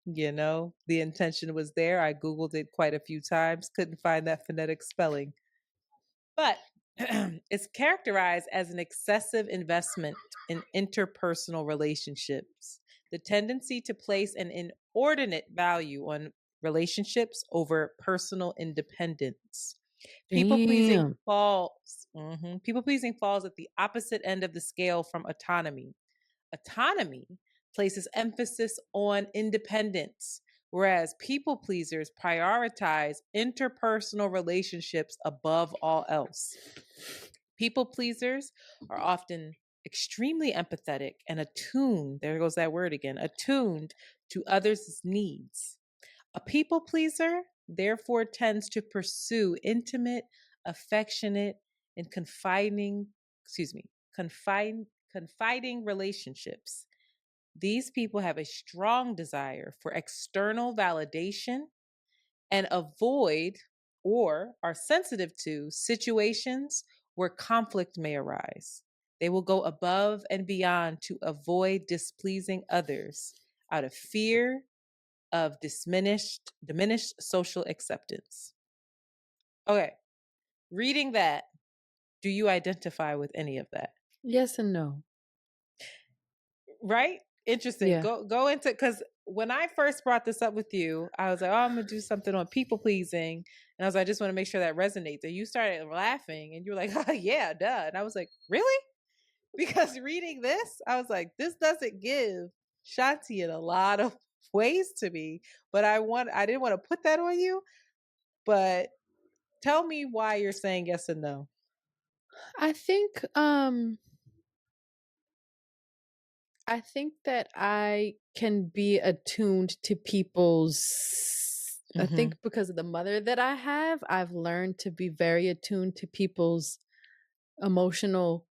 the intention was there. I Googled it quite a few times, couldn't find that phonetic spelling. But it's characterized as an excessive investment in interpersonal relationships, the tendency to place an inordinate value on relationships over personal independence. People pleasing Damn. falls. People pleasing falls at the opposite end of the scale from autonomy. Autonomy places emphasis on independence, whereas people pleasers prioritize interpersonal relationships above all else. People pleasers are often extremely empathetic and attuned, there goes that word again, attuned to others' needs. A people pleaser, therefore, tends to pursue intimate, affectionate, and confiding relationships. These people have a strong desire for external validation and avoid or are sensitive to situations where conflict may arise. They will go above and beyond to avoid displeasing others, out of fear of diminished social acceptance. Okay. Reading that, do you identify with any of that? Yes and no. Right? Interesting. Yeah. Go into, because when I first brought this up with you, I was like, oh, I'm gonna do something on people pleasing. And I was like, I just want to make sure that resonates. And you started laughing and you were like, oh yeah, duh. And I was like, really? Because reading this, I was like, this doesn't give Shanti in a lot of ways to me. But I didn't want to put that on you. But tell me why you're saying yes and no. I think that I can be attuned to people's I think because of the mother that I have, I've learned to be very attuned to people's emotional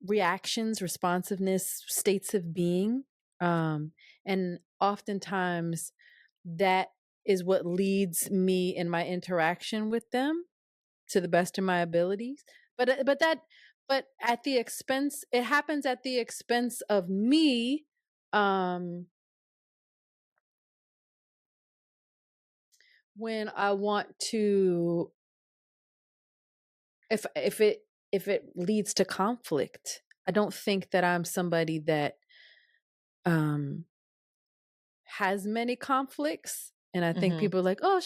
reactions, responsiveness, states of being. And oftentimes that is what leads me in my interaction with them to the best of my abilities. But at the expense, it happens at the expense of me when I want to, if it leads to conflict. I don't think that I'm somebody that has many conflicts. And I think people are like, oh,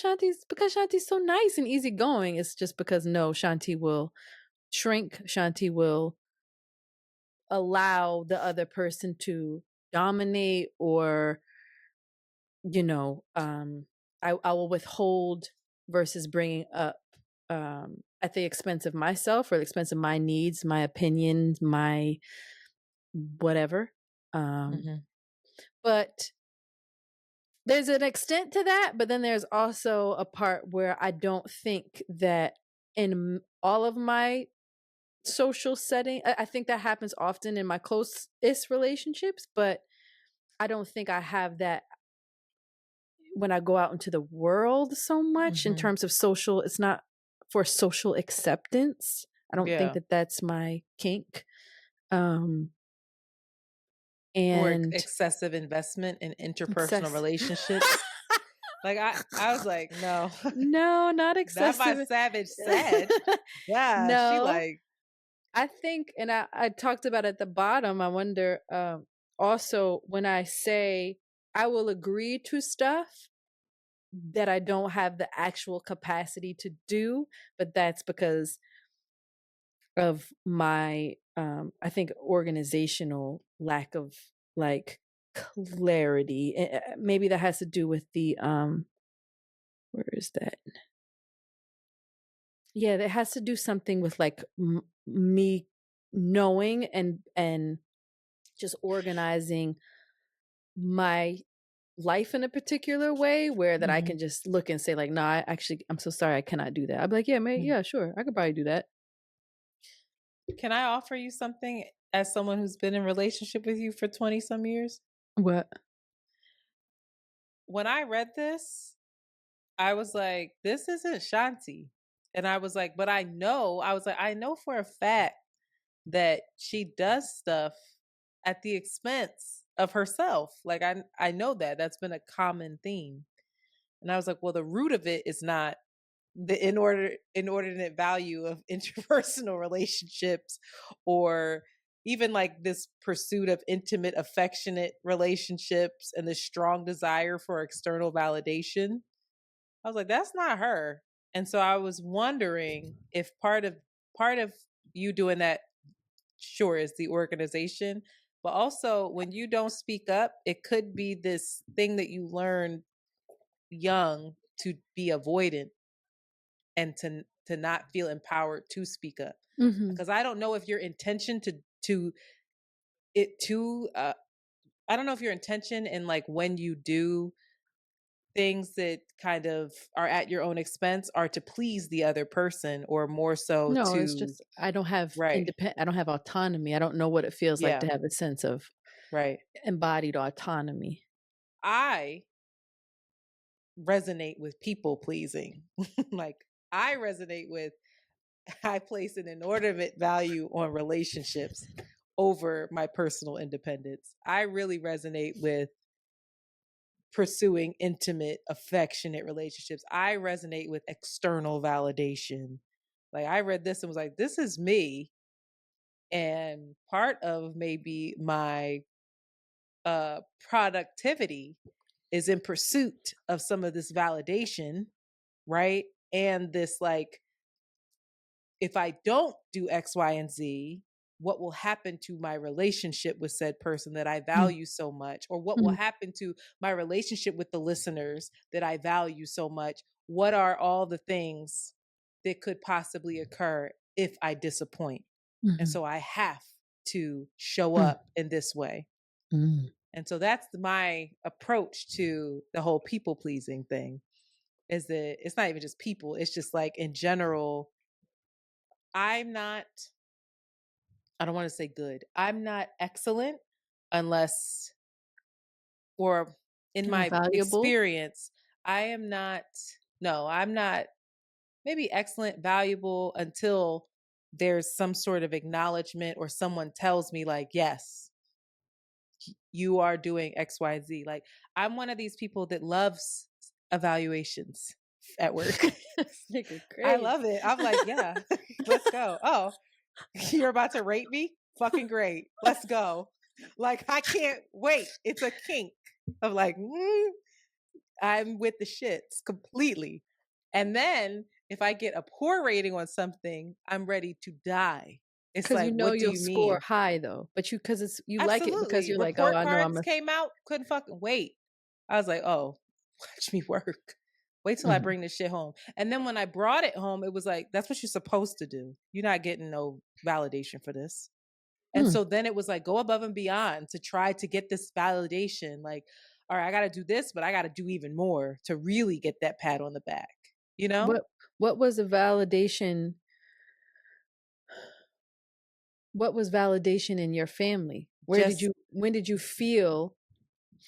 because Shanti's so nice and easygoing. It's just because no, Shanti will shrink. Shanti will allow the other person to dominate, or, I will withhold versus bringing up at the expense of myself or the expense of my needs, my opinions, my whatever. But there's an extent to that, but then there's also a part where I don't think that in all of my social setting, I think that happens often in my closest relationships, but I don't think I have that when I go out into the world so much in terms of social. It's not for social acceptance. I don't think that that's my kink. Or And excessive investment in interpersonal relationships. Like I was like, no, no, not that my excessive. savage said. Yeah, she No, like. I think, and I talked about at the bottom, I wonder, also when I say I will agree to stuff that I don't have the actual capacity to do, but that's because of my, I think, organizational lack of like clarity. Maybe that has to do with the, where is that? Yeah, that has to do something with like me knowing and just organizing my life in a particular way where that I can just look and say like, no, I'm so sorry, I cannot do that. I'd be like, yeah, man, yeah, sure, I could probably do that. Can I offer you something as someone who's been in relationship with you for 20 some years? What? When I read this, I was like, this isn't Shanti. And I was like, but I know for a fact that she does stuff at the expense of herself. Like I know that's been a common theme. And I was like, well, the root of it is not the inordinate value of interpersonal relationships, or even like this pursuit of intimate, affectionate relationships and this strong desire for external validation. I was like, that's not her. And so I was wondering if part of you doing that, sure, is the organization, but also when you don't speak up, it could be this thing that you learned young to be avoidant and to not feel empowered to speak up. Because I don't know if your intention I don't know if your intention and like when you do things that kind of are at your own expense are to please the other person, or more so No, it's to just I don't have right. I don't have autonomy. I don't know what it feels like Yeah. to have a sense of Right. embodied autonomy. I resonate with people pleasing. Like I resonate with, I place an inordinate value on relationships over my personal independence. I really resonate with pursuing intimate, affectionate relationships. I resonate with external validation. Like I read this and was like, this is me. And part of maybe my productivity is in pursuit of some of this validation, right? And this like, if I don't do X, Y, and Z, what will happen to my relationship with said person that I Mm, value so much? Or what will mm, happen to my relationship with the listeners that I value so much? What are all the things that could possibly occur if I disappoint? And mhm, so I have to show mm, up in this way. mm. And so that's my approach to the whole people pleasing thing, is that it's not even just people, it's just like in general, I'm not, I don't want to say good. I'm not excellent unless, or in You're my valuable experience, I am not, no, I'm not maybe excellent, valuable until there's some sort of acknowledgement or someone tells me, like, yes, you are doing X, Y, Z. Like, I'm one of these people that loves evaluations at work. This nigga I crazy. love it. I'm like, yeah, let's go. Oh, you're about to rate me? Fucking great. Let's go. Like, I can't wait. It's a kink of like, I'm with the shits completely. And then if I get a poor rating on something, I'm ready to die. It's 'Cause you like, know what do you'll you score mean? high though, but you 'cause it's you like it because Absolutely. you're like, "Oh, Report I know I'm cards a." came out, couldn't fucking wait. I was like, oh, watch me work. Wait till I Mhm, bring this shit home. And then when I brought it home, it was like, that's what you're supposed to do. You're not getting no validation for this. And mm. so then it was like, go above and beyond to try to get this validation. Like, all right, I got to do this, but I got to do even more to really get that pat on the back, you know? What what was the validation what was validation in your family? Where did Just, you when did you feel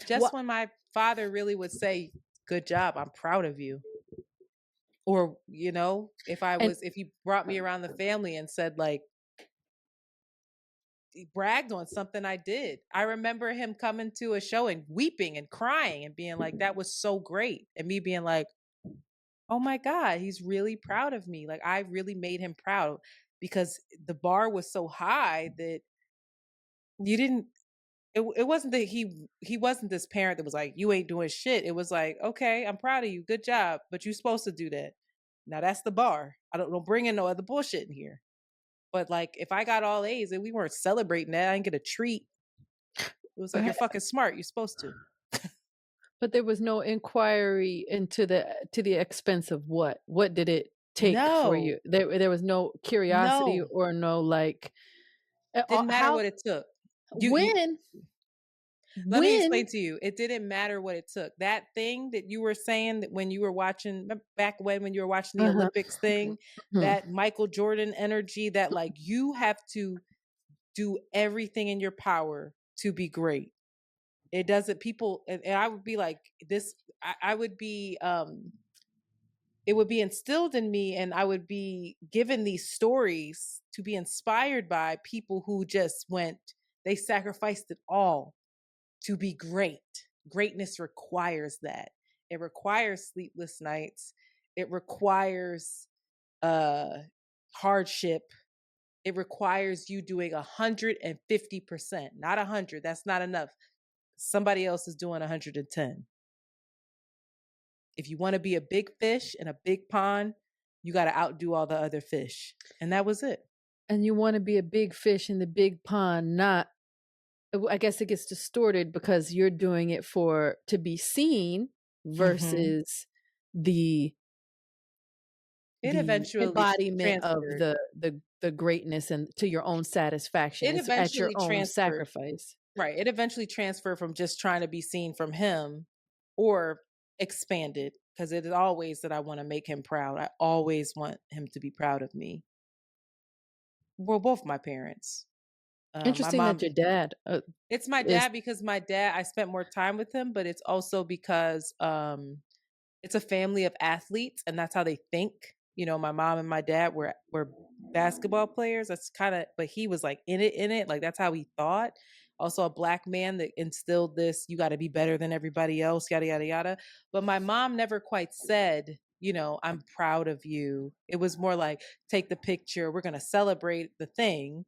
just what when my father really would say, good job, I'm proud of you. Or, and if he brought me around the family and said, like, he bragged on something I did. I remember him coming to a show and weeping and crying and being like, that was so great. And me being like, oh my God, he's really proud of me. Like, I really made him proud because the bar was so high that you didn't, it wasn't that he wasn't this parent that was like, you ain't doing shit. It was like, okay, I'm proud of you. Good job. But you're supposed to do that. Now that's the bar. Don't bring in no other bullshit in here. But like, if I got all A's and we weren't celebrating that, I didn't get a treat. It was like, you're fucking smart. You're supposed to. but there was no inquiry into the expense of what? What did it take for No, you? There was no curiosity no, or no like didn't matter how what it took. You when let me when explain to you. It didn't matter what it took. That thing that you were saying that when you were watching back when you were watching the uh-huh. Olympics thing, Mhm. that Michael Jordan energy, that like you have to do everything in your power to be great. It doesn't people and I would be like this I would be it would be instilled in me and I would be given these stories to be inspired by people who just went, they sacrificed it all to be great. Greatness requires that. It requires sleepless nights. It requires uh hardship. It requires you doing 150%, not 100. That's not enough. Somebody else is doing 110. If you want to be a big fish in a big pond, you got to outdo all the other fish. And that was it. And you want to be a big fish in the big pond, not I guess it gets distorted because you're doing it for to be seen Mm-hmm. versus the It the eventually embodiment of transferred. the greatness and to your own satisfaction. It It's at your eventually own transferred. sacrifice. Right. It eventually transferred from just trying to be seen from him or expanded because it is always that I want to make him proud. I always want him to be proud of me. Well, both my parents. My Interesting that mom, your dad it's my is dad because my dad, I spent more time with him, but it's also because it's a family of athletes and that's how they think. My mom and my dad were basketball players. That's kind of, but he was like in it, like that's how he thought. also a Black man that instilled this, you got to be better than everybody else, yada, yada, yada. But my mom never quite said, I'm proud of you. It was more like, take the picture. We're going to celebrate the thing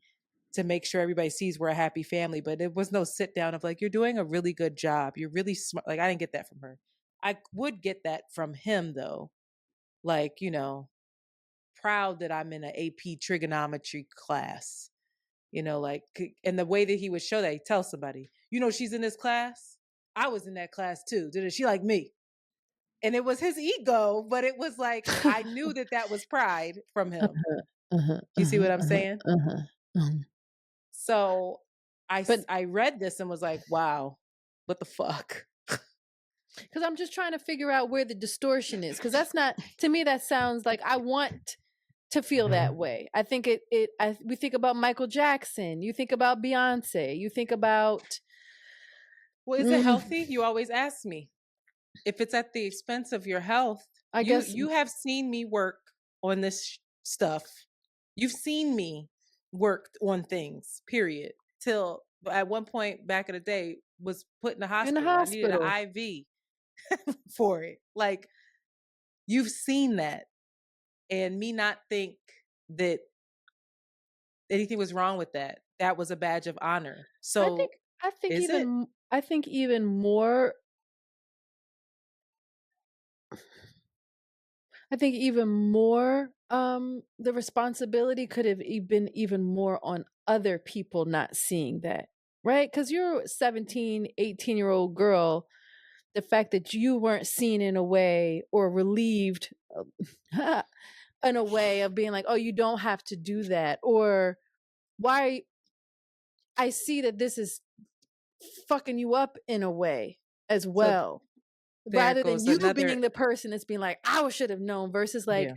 to make sure everybody sees we're a happy family. But it was no sit down of like, you're doing a really good job. You're really smart. Like, I didn't get that from her. I would get that from him though. Like, proud that I'm in an AP trigonometry class, like, and the way that he would show that, he tells somebody, she's in this class. I was in that class too. Did she like me? And it was his ego, but it was like, I knew that was pride from him. You see what I'm saying? So I read this and was like, wow, what the fuck? Because I'm just trying to figure out where the distortion is. Because that's not, to me, that sounds like I want to feel that way. I think we think about Michael Jackson. You think about Beyonce. You think about. Well, is it healthy? You always ask me. If it's at the expense of your health, I guess you have seen me work on this stuff. You've seen me work on things, period. Till at one point back in the day was put in the hospital. I needed an IV for it. Like, you've seen that, and me not think that anything was wrong with that. That was a badge of honor. So I think even more. I think even more, the responsibility could have been even more on other people not seeing that, right? Because you're a 17, 18-year-old girl. The fact that you weren't seen in a way or relieved in a way of being like, oh, you don't have to do that. Or why I see that this is fucking you up in a way as well. So, rather than you being the person that's being like, I should have known, versus like,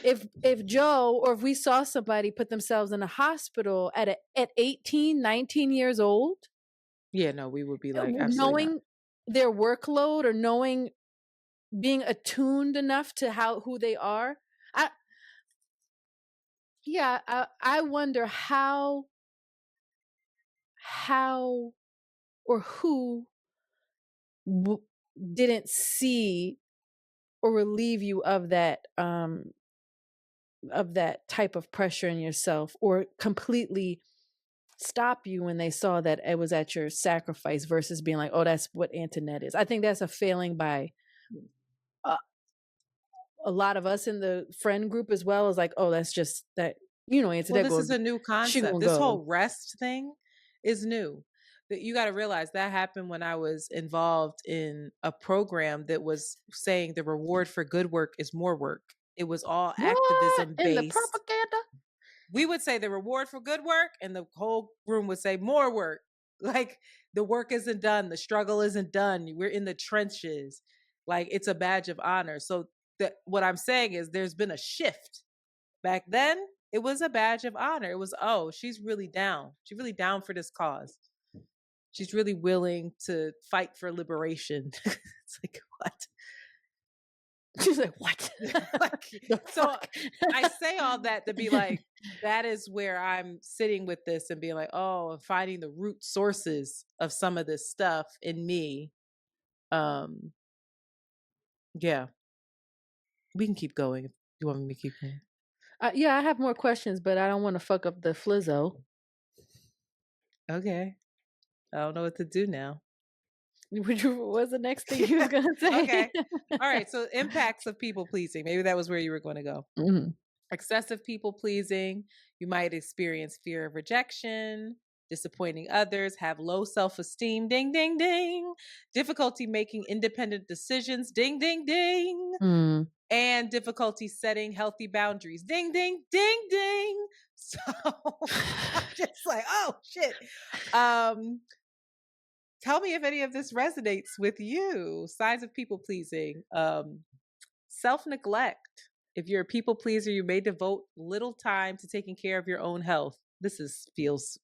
if Joe, or if we saw somebody put themselves in a hospital at 18, 19 years old. Yeah, no, we would be like, knowing their workload, or being attuned enough to who they are. I wonder how or who didn't see or relieve you of that type of pressure in yourself, or completely stop you when they saw that it was at your sacrifice, versus being like, oh, that's what Antoinette is. I think that's a failing by a lot of us in the friend group, as well as like, oh, that's just that, Antoinette. Well, this is a new concept. This whole rest thing is new. That you got to realize that happened when I was involved in a program that was saying the reward for good work is more work. It was all activism based. In the propaganda? We would say the reward for good work, and the whole room would say more work. Like, the work isn't done. The struggle isn't done. We're in the trenches. Like, it's a badge of honor. So what I'm saying is there's been a shift. Back then, it was a badge of honor. It was, oh, she's really down. She's really down for this cause. She's really willing to fight for liberation. It's like, what? She's like, what? So I say all that to be like, that is where I'm sitting with this and being like, oh, and finding the root sources of some of this stuff in me. Yeah. We can keep going if you want me to keep going. Yeah, I have more questions, but I don't want to fuck up the flizzo. Okay. I don't know what to do now. What's the next thing you was going to say? Okay. All right. So, impacts of people pleasing. Maybe that was where you were going to go. Mm-hmm. Excessive people pleasing. You might experience fear of rejection, disappointing others, have low self-esteem. Ding, ding, ding. Difficulty making independent decisions. Ding, ding, ding. Mm. And difficulty setting healthy boundaries. Ding, ding, ding, ding. So I'm just like, oh shit. Tell me if any of this resonates with you. Signs of people pleasing. Self-neglect. If you're a people pleaser, you may devote little time to taking care of your own health. This feels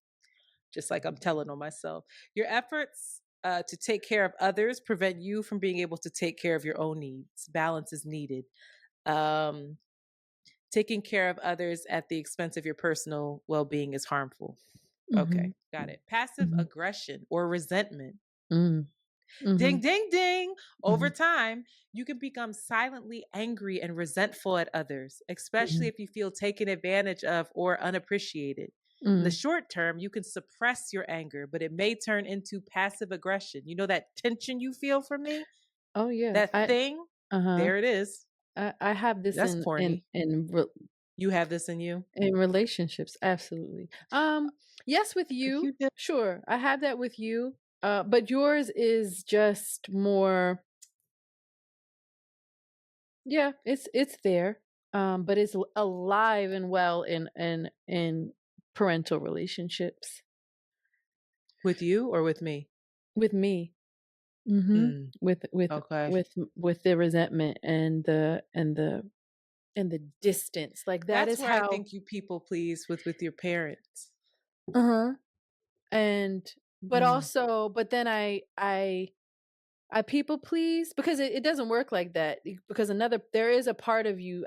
just like I'm telling on myself. Your efforts to take care of others prevent you from being able to take care of your own needs. Balance is needed. Taking care of others at the expense of your personal well-being is harmful. Okay, Mhm. got it. Passive Mhm. aggression or resentment. Mm. Ding, Mhm. ding, ding. Over Mhm. time, you can become silently angry and resentful at others, especially Mhm. if you feel taken advantage of or unappreciated. In the Mm. short term, you can suppress your anger, but it may turn into passive aggression. You know that tension you feel from me? Oh, yeah. That thing? Uh-huh. There it is. I have this That's corny. You have this in you? in relationships, absolutely. Yes, with you, You do. sure. I have that with you. But yours is just more, yeah, it's there. But it's alive and well in parental relationships With you or with me? with me. Mhm. Mm, With okay. with the resentment and the distance. Like that That's is where I how. think you people please with your parents. Uh-huh. And but Mm. also but then I people please because it doesn't work like that because there is a part of you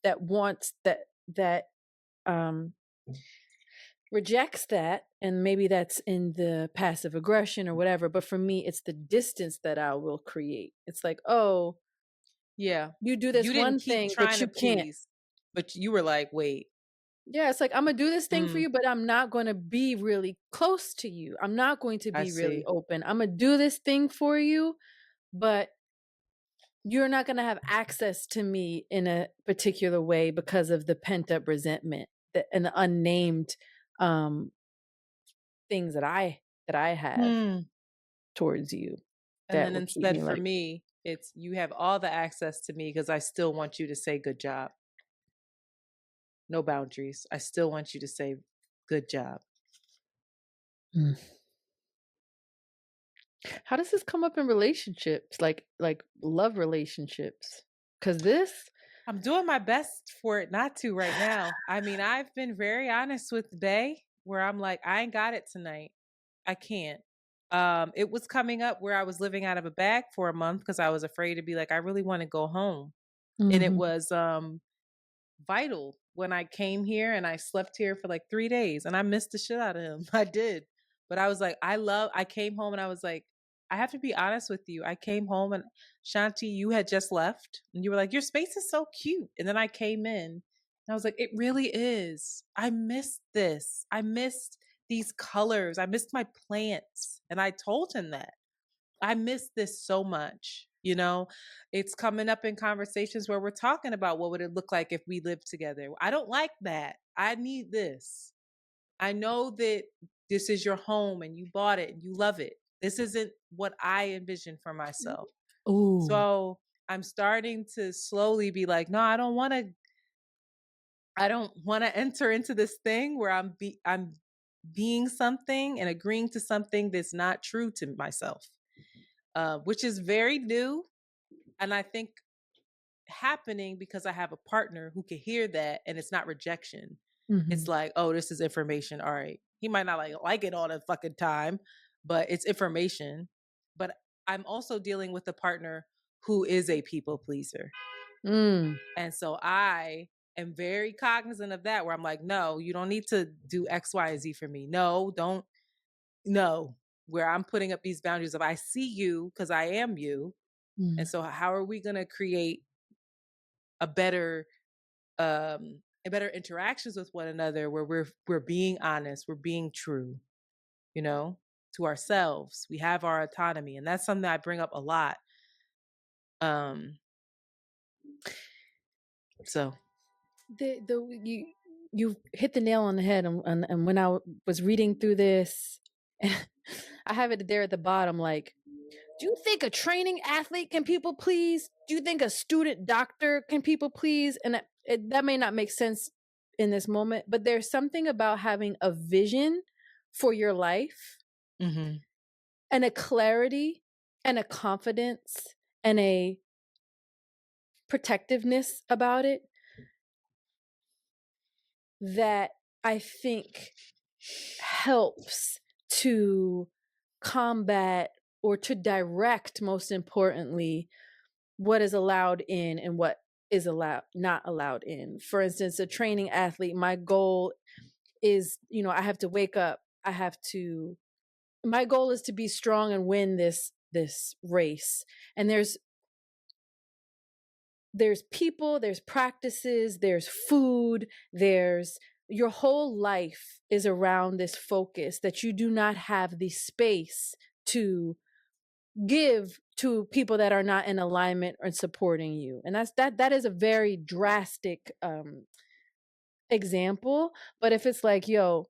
that wants that um rejects that, and maybe that's in the passive aggression or whatever, but for me it's the distance that I will create. It's like, "Oh, Yeah. you do this You didn't one keep thing, but trying to you can't." please, but you were like, "Wait, Yeah, it's like, "I'm gonna do this thing for mm, you, but I'm not gonna be really close to you. I'm not going to I be really see." open. Imma do this thing for you, but you're not gonna have access to me in a particular way because of the pent-up resentment and the unnamed, um, things that I have Hmm. towards you And that then will keep instead me for like. me, it's you have all the access to me because I still want you to say good job. No boundaries. I still want you to say good job. Mm. How does this come up in relationships, like love relationships? Because this. I'm doing my best for it not to right now. I mean, I've been very honest with Bay where I'm like, I ain't got it tonight. I can't. It was coming up where I was living out of a bag for a month because I was afraid to be like, I really want to go home. And it Mhm, was vital when I came here and I slept here for like 3 days and I missed the shit out of him. I did. But I was like, I came home and I was like, I have to be honest with you. I came home and Shanti, you had just left and you were like, your space is so cute. And then I came in and I was like, it really is. I missed this. I missed these colors. I missed my plants. And I told him that. I miss this so much. You know, it's coming up in conversations where we're talking about what would it look like if we lived together. I don't like that. I need this. I know that this is your home and you bought it and you love it. This isn't what I envisioned for myself. ooh, So I'm starting to slowly be like, no, I don't want to enter into this thing where I'm being something and agreeing to something that's not true to myself. Which is very new. And I think happening because I have a partner who can hear that and it's not rejection. It's mhm, like, oh, this is information. All right. He might not like it all the fucking time, but it's information. But I'm also dealing with a partner who is a people pleaser. mm, And so I am very cognizant of that where I'm like, no, you don't need to do X, Y, and Z for me. No, don't. No, where I'm putting up these boundaries of I see you because I am you. And mm, so how are we going to create a better interactions with one another where we're being honest, we're being true, you know, to ourselves. We have our autonomy and that's something that I bring up a lot. Um so you hit the nail on the head, and when I was reading through this, I have it there at the bottom, like, do you think a training athlete can people please? Do you think a student doctor can people please? And that may not make sense in this moment, but there's something about having a vision for your life mhm. and a clarity and a confidence and a protectiveness about it that I think helps to combat or to direct, most importantly, what is allowed in and what is allowed not allowed in. For instance, a training athlete, my goal is, I have to wake up my goal is to be strong and win this race. And there's people, there's practices, there's food, there's your whole life is around this focus that you do not have the space to give to people that are not in alignment or supporting you. And that is a very drastic example. But if it's like, yo,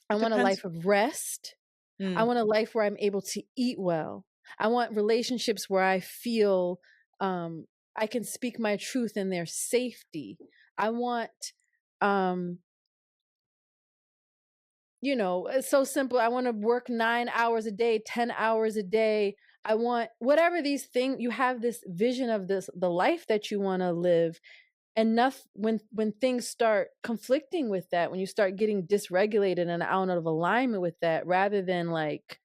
I want a Depends. life of rest. I want a life where I'm able to eat well. I want relationships where I feel I can speak my truth in their safety. I want, it's so simple. I want to work 9 hours a day, 10 hours a day. I want whatever these things, you have this vision of the life that you want to live. Enough when things start conflicting with that, when you start getting dysregulated and out of alignment with that, rather than like,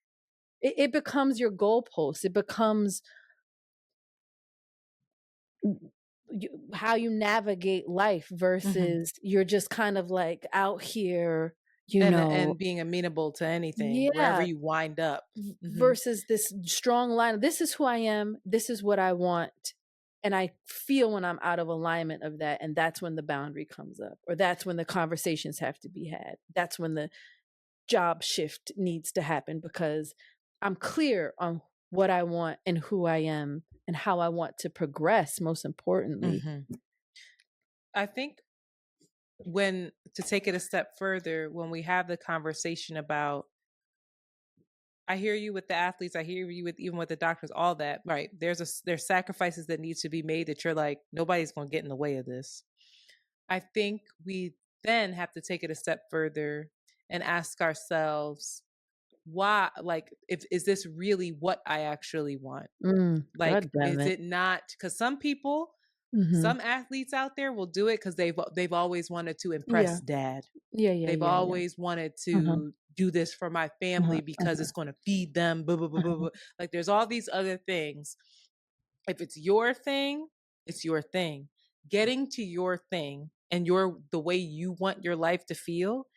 it becomes your goalpost. It becomes how you navigate life versus you're just kind of like out here, and being amenable to anything, wherever you wind up. Versus this strong line. This is who I am. This is what I want. And I feel when I'm out of alignment of that. And that's when the boundary comes up, or that's when the conversations have to be had. That's when the job shift needs to happen, because I'm clear on what I want and who I am and how I want to progress, most importantly. I think to take it a step further, when we have the conversation about, I hear you with the athletes, I hear you with even with the doctors, all that, right? There's sacrifices that needs to be made that you're like, nobody's going to get in the way of this. I think we then have to take it a step further and ask ourselves, why, like, is this really what I actually want? Like, is it not? Because some people, some athletes out there will do it because they've always wanted to impress dad. They've always wanted to do this for my family because it's going to feed them. Blah, blah, blah, blah, blah. Like, there's all these other things. If it's your thing, it's your thing. Getting to your thing and the way you want your life to feel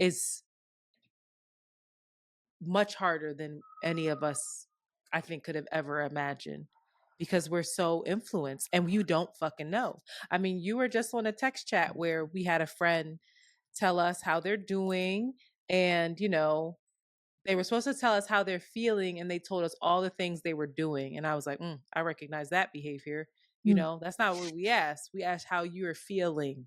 is much harder than any of us, I think, could have ever imagined, because we're so influenced and you don't fucking know. I mean, you were just on a text chat where we had a friend tell us how they're doing, and they were supposed to tell us how they're feeling, and they told us all the things they were doing, and I was like, I recognize that behavior. That's not what we asked. We asked how you're feeling,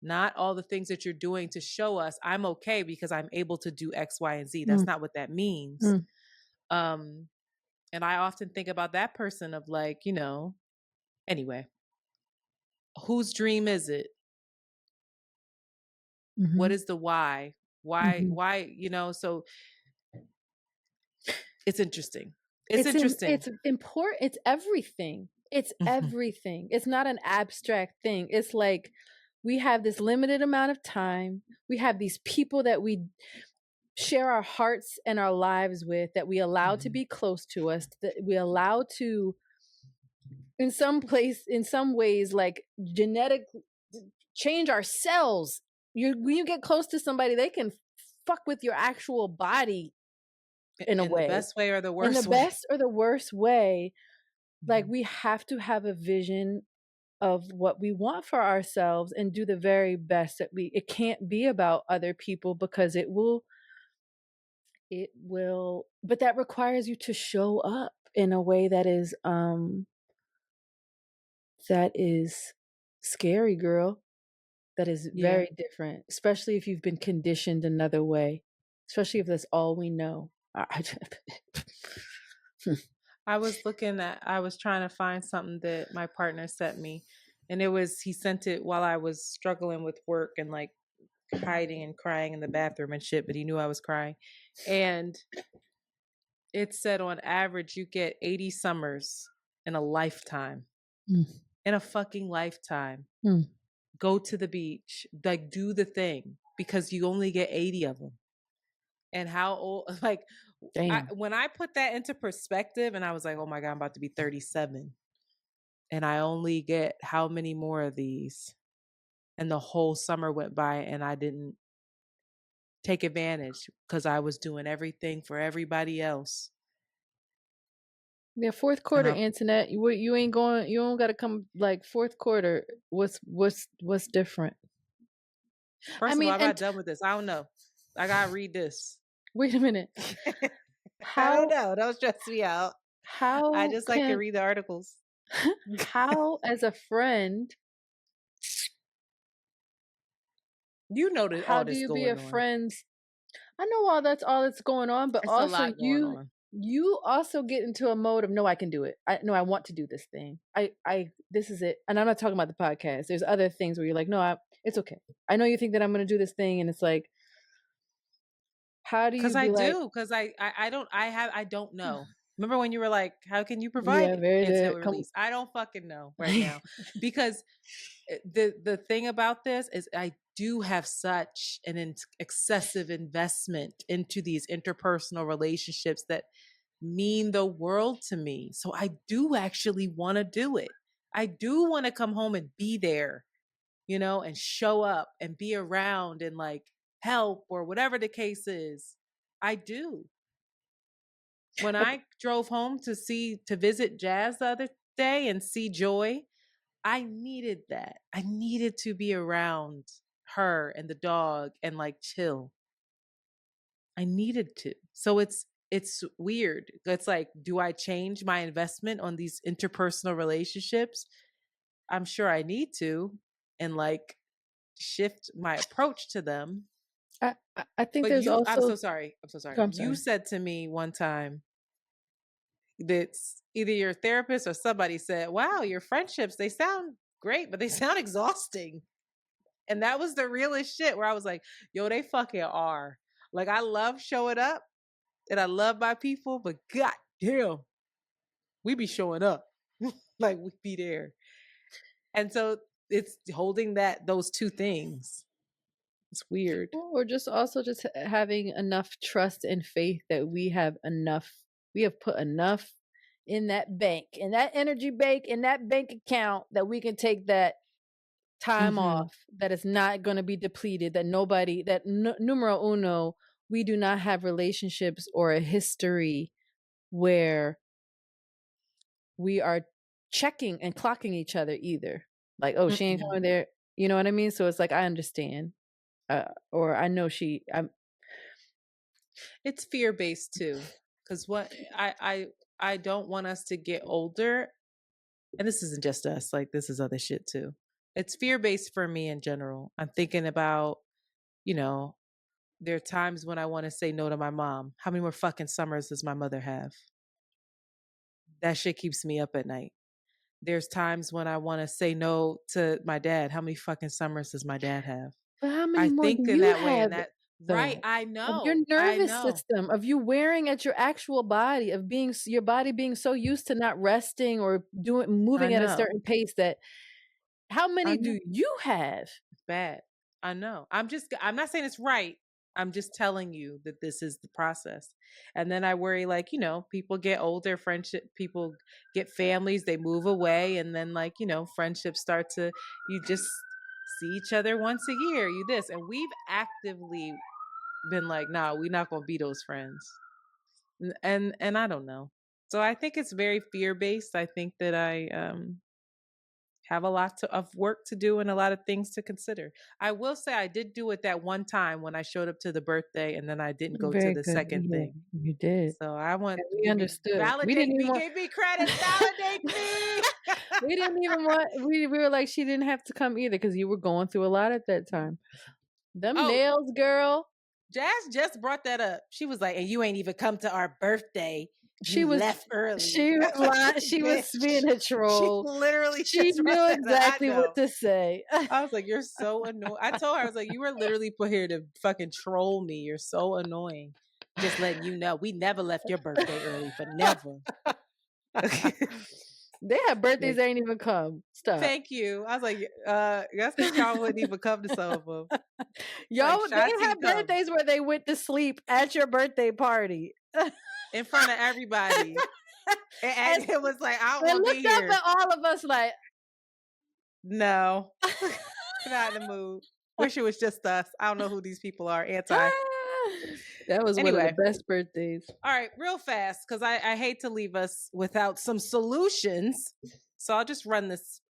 not all the things that you're doing to show us I'm okay because I'm able to do X, Y, and Z. That's not what that means. And I often think about that person of like, anyway, whose dream is it? What is the why? Why, so it's interesting. It's interesting. It's important. It's everything. It's everything. It's not an abstract thing. It's like, we have this limited amount of time. We have these people that we share our hearts and our lives with, that we allow to be close to us, that we allow to, in some ways, like genetic change our cells. When you get close to somebody, they can fuck with your actual body in a way. The best way or the worst way. In the best or the worst way. Like, we have to have a vision of what we want for ourselves and do the very best that it can't be about other people, because it will, but that requires you to show up in a way that is scary, girl. That is very different, especially if you've been conditioned another way, especially if that's all we know. I was trying to find something that my partner sent me, and he sent it while I was struggling with work and like hiding and crying in the bathroom and shit, but he knew I was crying. And it said, on average, you get 80 summers in a lifetime. In a fucking lifetime. Go to the beach, like, do the thing, because you only get 80 of them. And how old, like, when I put that into perspective, and I was like, oh my God, I'm about to be 37. And I only get how many more of these? And the whole summer went by and I didn't take advantage because I was doing everything for everybody else. Yeah, fourth quarter, Antoinette. You ain't going. You don't got to come like fourth quarter. What's different? First of all, I'm not done with this. I don't know. I gotta read this. Wait a minute. I don't know. Don't stress me out. How I just like to read the articles. How, as a friend, you know that how all do this you going be a on. friend's? I know all that's going on, but it's also you also get into a mode of no, I can do it. I want to do this thing. This is it. And I'm not talking about the podcast. There's other things where you're like, no, it's okay. I know you think that I'm going to do this thing, and it's like, how do you? Because I do. Because I don't know. Remember when you were like, how can you provide anti release? I don't fucking know right now. Because the thing about this is I do have such an excessive investment into these interpersonal relationships that mean the world to me. So I do actually want to do it. I do want to come home and be there, and show up and be around and like help or whatever the case is. I do. When I drove home to visit Jazz the other day and see Joy, I needed that. I needed to be around her and the dog and like chill. I needed to. So it's weird. It's like, do I change my investment on these interpersonal relationships? I'm sure I need to, and like shift my approach to them. I think there's also. I'm so sorry. You said to me one time that either your therapist or somebody said, wow, your friendships, they sound great, but they sound exhausting. And that was the realest shit, where I was like, yo, they fucking are. Like, I love showing up and I love my people, but god damn, we be showing up. Like, we be there. And so it's holding those two things. It's weird. Or just having enough trust and faith that we have put enough in that bank, in that energy bank, in that bank account, that we can take that time off, that it's not going to be depleted, that numero uno, we do not have relationships or a history where we are checking and clocking each other either. Like, oh, she ain't coming there. You know what I mean? So it's like, I understand. Or I know it's fear-based too. Because what I don't want us to get older, and this isn't just us, like this is other shit too. It's fear-based for me in general. I'm thinking about, there are times when I want to say no to my mom. How many more fucking summers does my mother have? That shit keeps me up at night. There's times when I want to say no to my dad. How many fucking summers does my dad have? But how many more do you have? Right, I know. Of your nervous system, of you wearing at your actual body, of your body being so used to not resting or moving at a certain pace, that how many do you have? It's bad. I know. I'm not saying it's right. I'm just telling you that this is the process. And then I worry, like, people get older, people get families, they move away. And then like, friendships you just see each other once a year, and we've actively been like, nah, we're not going to be those friends. And I don't know. So I think it's very fear-based. I think that I, have a lot of work to do and a lot of things to consider. I will say I did do it that one time when I showed up to the birthday, and then I didn't go to the second thing. You did. So I want we understood. Validate me, give me credit, validate me. We didn't even want. We were like, she didn't have to come either, because you were going through a lot at that time. Them nails, girl. Jazz just brought that up. She was like, and you ain't even come to our birthday. She left early. She was being a troll. She literally knew exactly what to say. I was like, you're so annoying. I told her, I was like, you were literally put here to fucking troll me. You're so annoying. Just letting you know, we never left your birthday early, for never. They have birthdays they ain't even come. Stop. Thank you. I was like, that's because y'all wouldn't even come to some of them. Y'all, like, they have birthdays where they went to sleep at your birthday party. In front of everybody. And it was like, I don't want to be here. They looked up at all of us like, no. Not in the mood. Wish it was just us. I don't know who these people are. That was one of Anyway. the best birthdays. All right, real fast, because I hate to leave us without some solutions. So I'll just run this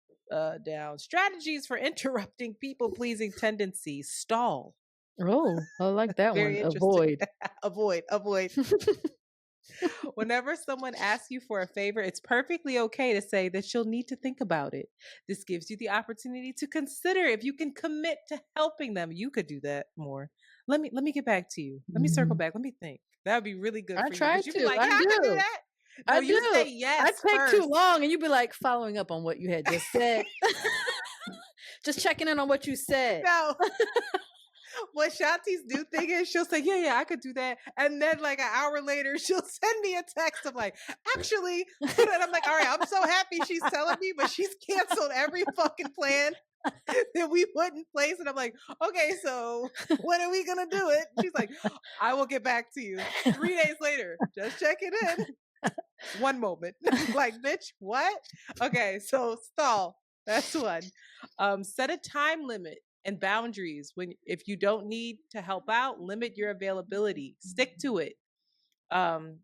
down. Strategies for interrupting people-pleasing tendencies. Stall. Oh, I like that one. Very interesting. Avoid. Avoid. Whenever someone asks you for a favor, it's perfectly okay to say that you'll need to think about it. This gives you the opportunity to consider if you can commit to helping them. You could do that more. Let me get back to you. Let me circle back. Let me think. That would be really good I for you. try But you'd be to. like, I yeah, I can do do. that. No, I you do. say yes I take too first. long, and you'd be like following up on what you had just said. Just checking in on what you said. No. What Shanti's new thing is, she'll say, yeah, I could do that. And then like an hour later, she'll send me a text of like, actually, and I'm like, all right, I'm so happy she's telling me, but she's canceled every fucking plan that we put in place. And I'm like, okay, so when are we going to do it? She's like, I will get back to you 3 days later. Just checking in. One moment. Like, bitch, what? Okay, so stall. That's one. Set a time limit and boundaries. If you don't need to help out, limit your availability. Stick to it.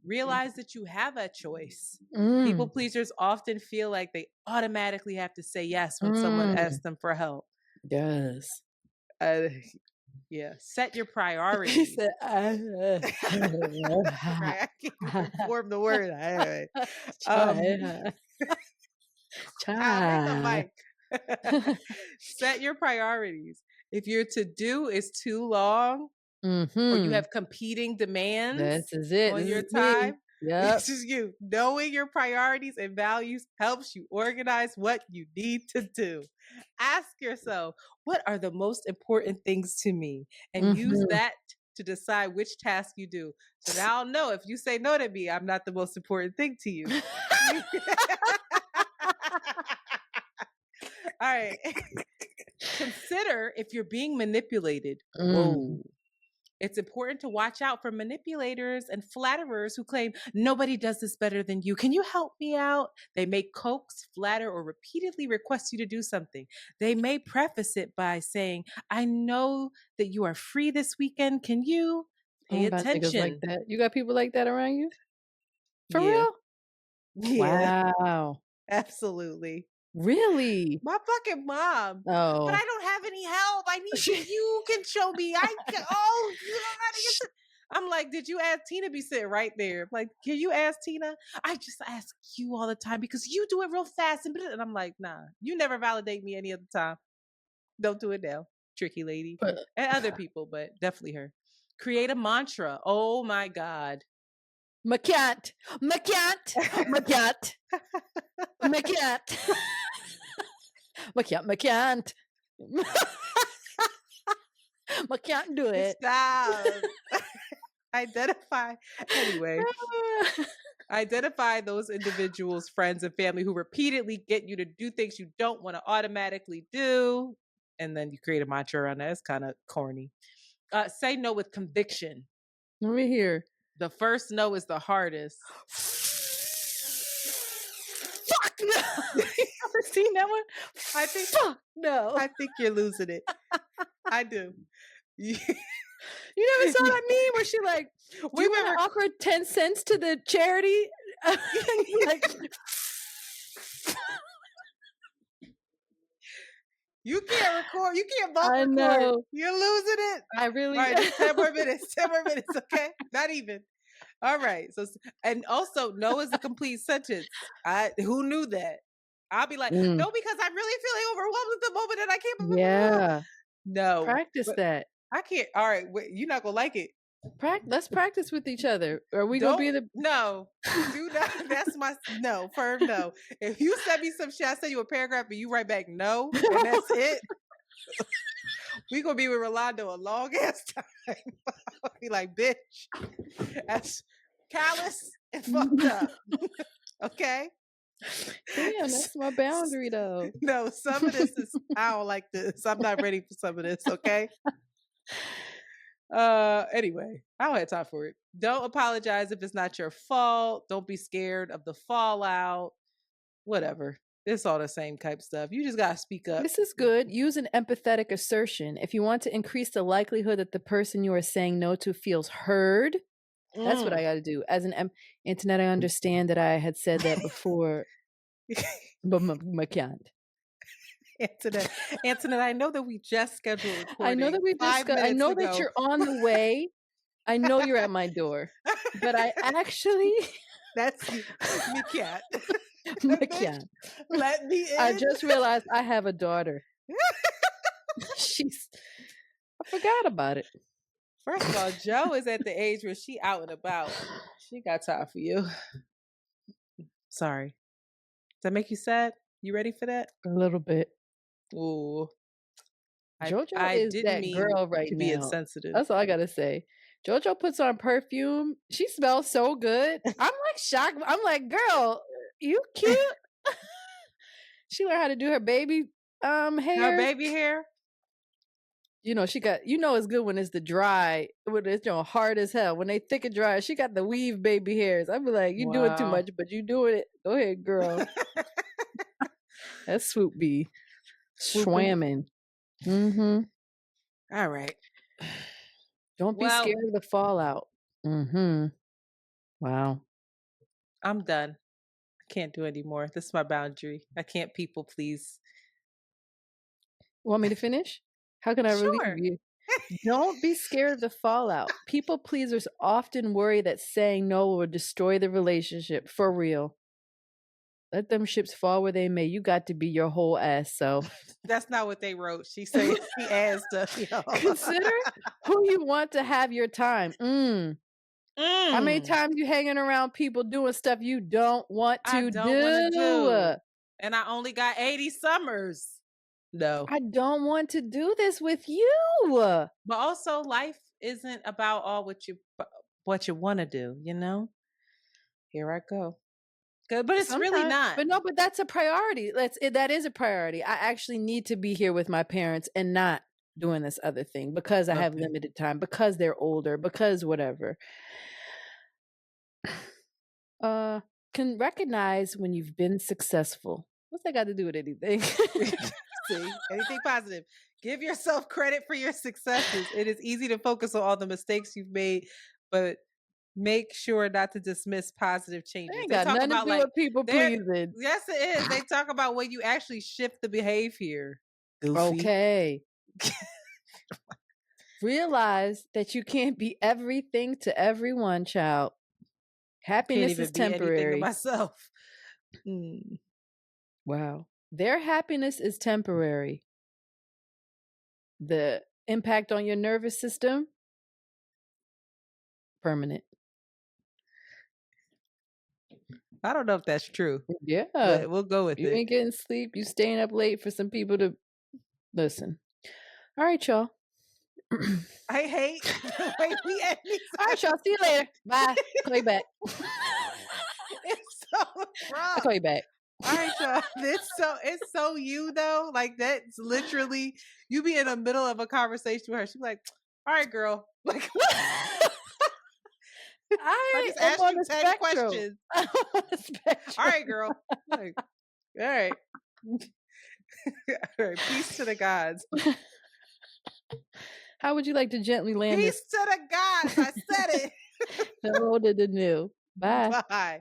Realize that you have a choice. People pleasers often feel like they automatically have to say yes when someone asks them for help. Yes. Yeah. Set your priorities. He said, Right, I can't even form the word. Bring the mic. Set your priorities. If your to-do is too long, or you have competing demands on your time, this is you. Knowing your priorities and values helps you organize what you need to do. Ask yourself, what are the most important things to me? And use that to decide which task you do. So now I'll know if you say no to me, I'm not the most important thing to you. All right. Consider if you're being manipulated. Whoa. It's important to watch out for manipulators and flatterers who claim nobody does this better than you. Can you help me out? They may coax, flatter, or repeatedly request you to do something. They may preface it by saying, I know that you are free this weekend. Can you pay attention? Like that. You got people like that around you? For Yeah. real? Yeah. Wow. Absolutely. Really? My fucking mom. Oh. But I don't have any help. I need you. You can show me. You don't know how to get to. I'm like, did you ask Tina? Be sitting right there. Like, can you ask Tina? I just ask you all the time because you do it real fast. And I'm like, nah, you never validate me any other time. Don't do it now. Tricky lady. And other people, but definitely her. Create a mantra. Oh my God. Macat. Macat. Macat. Macat. Macat. Macat do it. Stop. Identify. Anyway. Identify those individuals, friends, and family who repeatedly get you to do things you don't want to automatically do. And then you create a mantra around that. It's kind of corny. Say no with conviction. Let me hear. The first no is the hardest. Fuck no. You ever seen that one? I think fuck no. I think you're losing it. I do. You never saw that meme where she like, we want to offer 10 cents to the charity? Like, you can't record. You can't bump I know. record. You're losing it. I really. All right, just 10 more minutes. 10 more minutes, okay? Not even. All right. So, and also, no is a complete sentence. Who knew that? I'll be like, no, because I'm really feeling overwhelmed at the moment and I can't. Yeah. No. Practice that. I can't. All right. Wait, you're not gonna like it. Let's practice with each other. Are we gonna be the? No, do not. That's my no. Firm no. If you send me some shit, I send you a paragraph and you write back no, and that's it. We gonna be with Rolando a long ass time. I'll be like, bitch, that's callous and fucked up. Okay. Damn, that's my boundary though. No, some of this is I don't like this. I'm not ready for some of this. Okay. Anyway, I don't have time for it. Don't apologize if it's not your fault. Don't be scared of the fallout. Whatever. It's all the same type stuff. You just gotta speak up. This is good. Use an empathetic assertion. If you want to increase the likelihood that the person you are saying no to feels heard, that's what I got to do. As an Internet, I understand that I had said that before, but I can't. Antoinette, I know that we just scheduled recording. I know that we just. I know that you're on the way. I know you're at my door, but I actually. That's me, cat. McCann. Let me in. I just realized I have a daughter. I forgot about it. First of all, Joe is at the age where she out and about. She got time for you. Sorry. Does that make you sad? You ready for that? A little bit. Ooh. JoJo is that girl right to now. Be insensitive. That's all I gotta say. JoJo puts on perfume. She smells so good. I'm like shocked. I'm like, girl, you cute. She learned how to do her baby hair. Her baby hair. You know, she got. You know, it's good when it's the dry. When it's hard as hell. When they thick and dry, she got the weave baby hairs. I be like, you doing too much, but you doing it. Go ahead, girl. That's Swoop B. Swamming. Mm-hmm. All right. Don't be scared of the fallout. Mm-hmm. Wow. I'm done. I can't do anymore. This is my boundary. I can't people please. Want me to finish? How can I relieve you? Don't be scared of the fallout. People pleasers often worry that saying no will destroy the relationship. For real. Let them ships fall where they may. You got to be your whole ass self. That's not what they wrote. She said she asked us. Consider who you want to have your time. How many times you hanging around people doing stuff you don't want to do? And I only got 80 summers. No. I don't want to do this with you. But also life isn't about all what you want to do, you know? Here I go. Good, but it's really not. But that's a priority. That is a priority. I actually need to be here with my parents and not doing this other thing because I have limited time, because they're older, because whatever. Can recognize when you've been successful. What's that got to do with anything? See, anything positive. Give yourself credit for your successes. It is easy to focus on all the mistakes you've made, but make sure not to dismiss positive changes. They got nothing to do with people pleasing. Yes, it is. They talk about when you actually shift the behavior. Goofy. Okay. Realize that you can't be everything to everyone, child. Happiness is temporary. Anything to myself. Wow. Their happiness is temporary. The impact on your nervous system, permanent. I don't know if that's true. Yeah. But we'll go with it. You ain't getting sleep. You staying up late for some people to listen. All right, y'all. I hate the way we end these. All right, y'all. See you later. Bye. Call you back. It's so rough. I'll call you back. All right, y'all. It's so you though. Like that's literally you be in the middle of a conversation with her. She's like, "All right, girl." Like, I just asked you 10 questions. All right, girl. Like, all right. All right. Peace to the gods. How would you like to gently land Peace to the gods. I said it. The old and the new. Bye. Bye.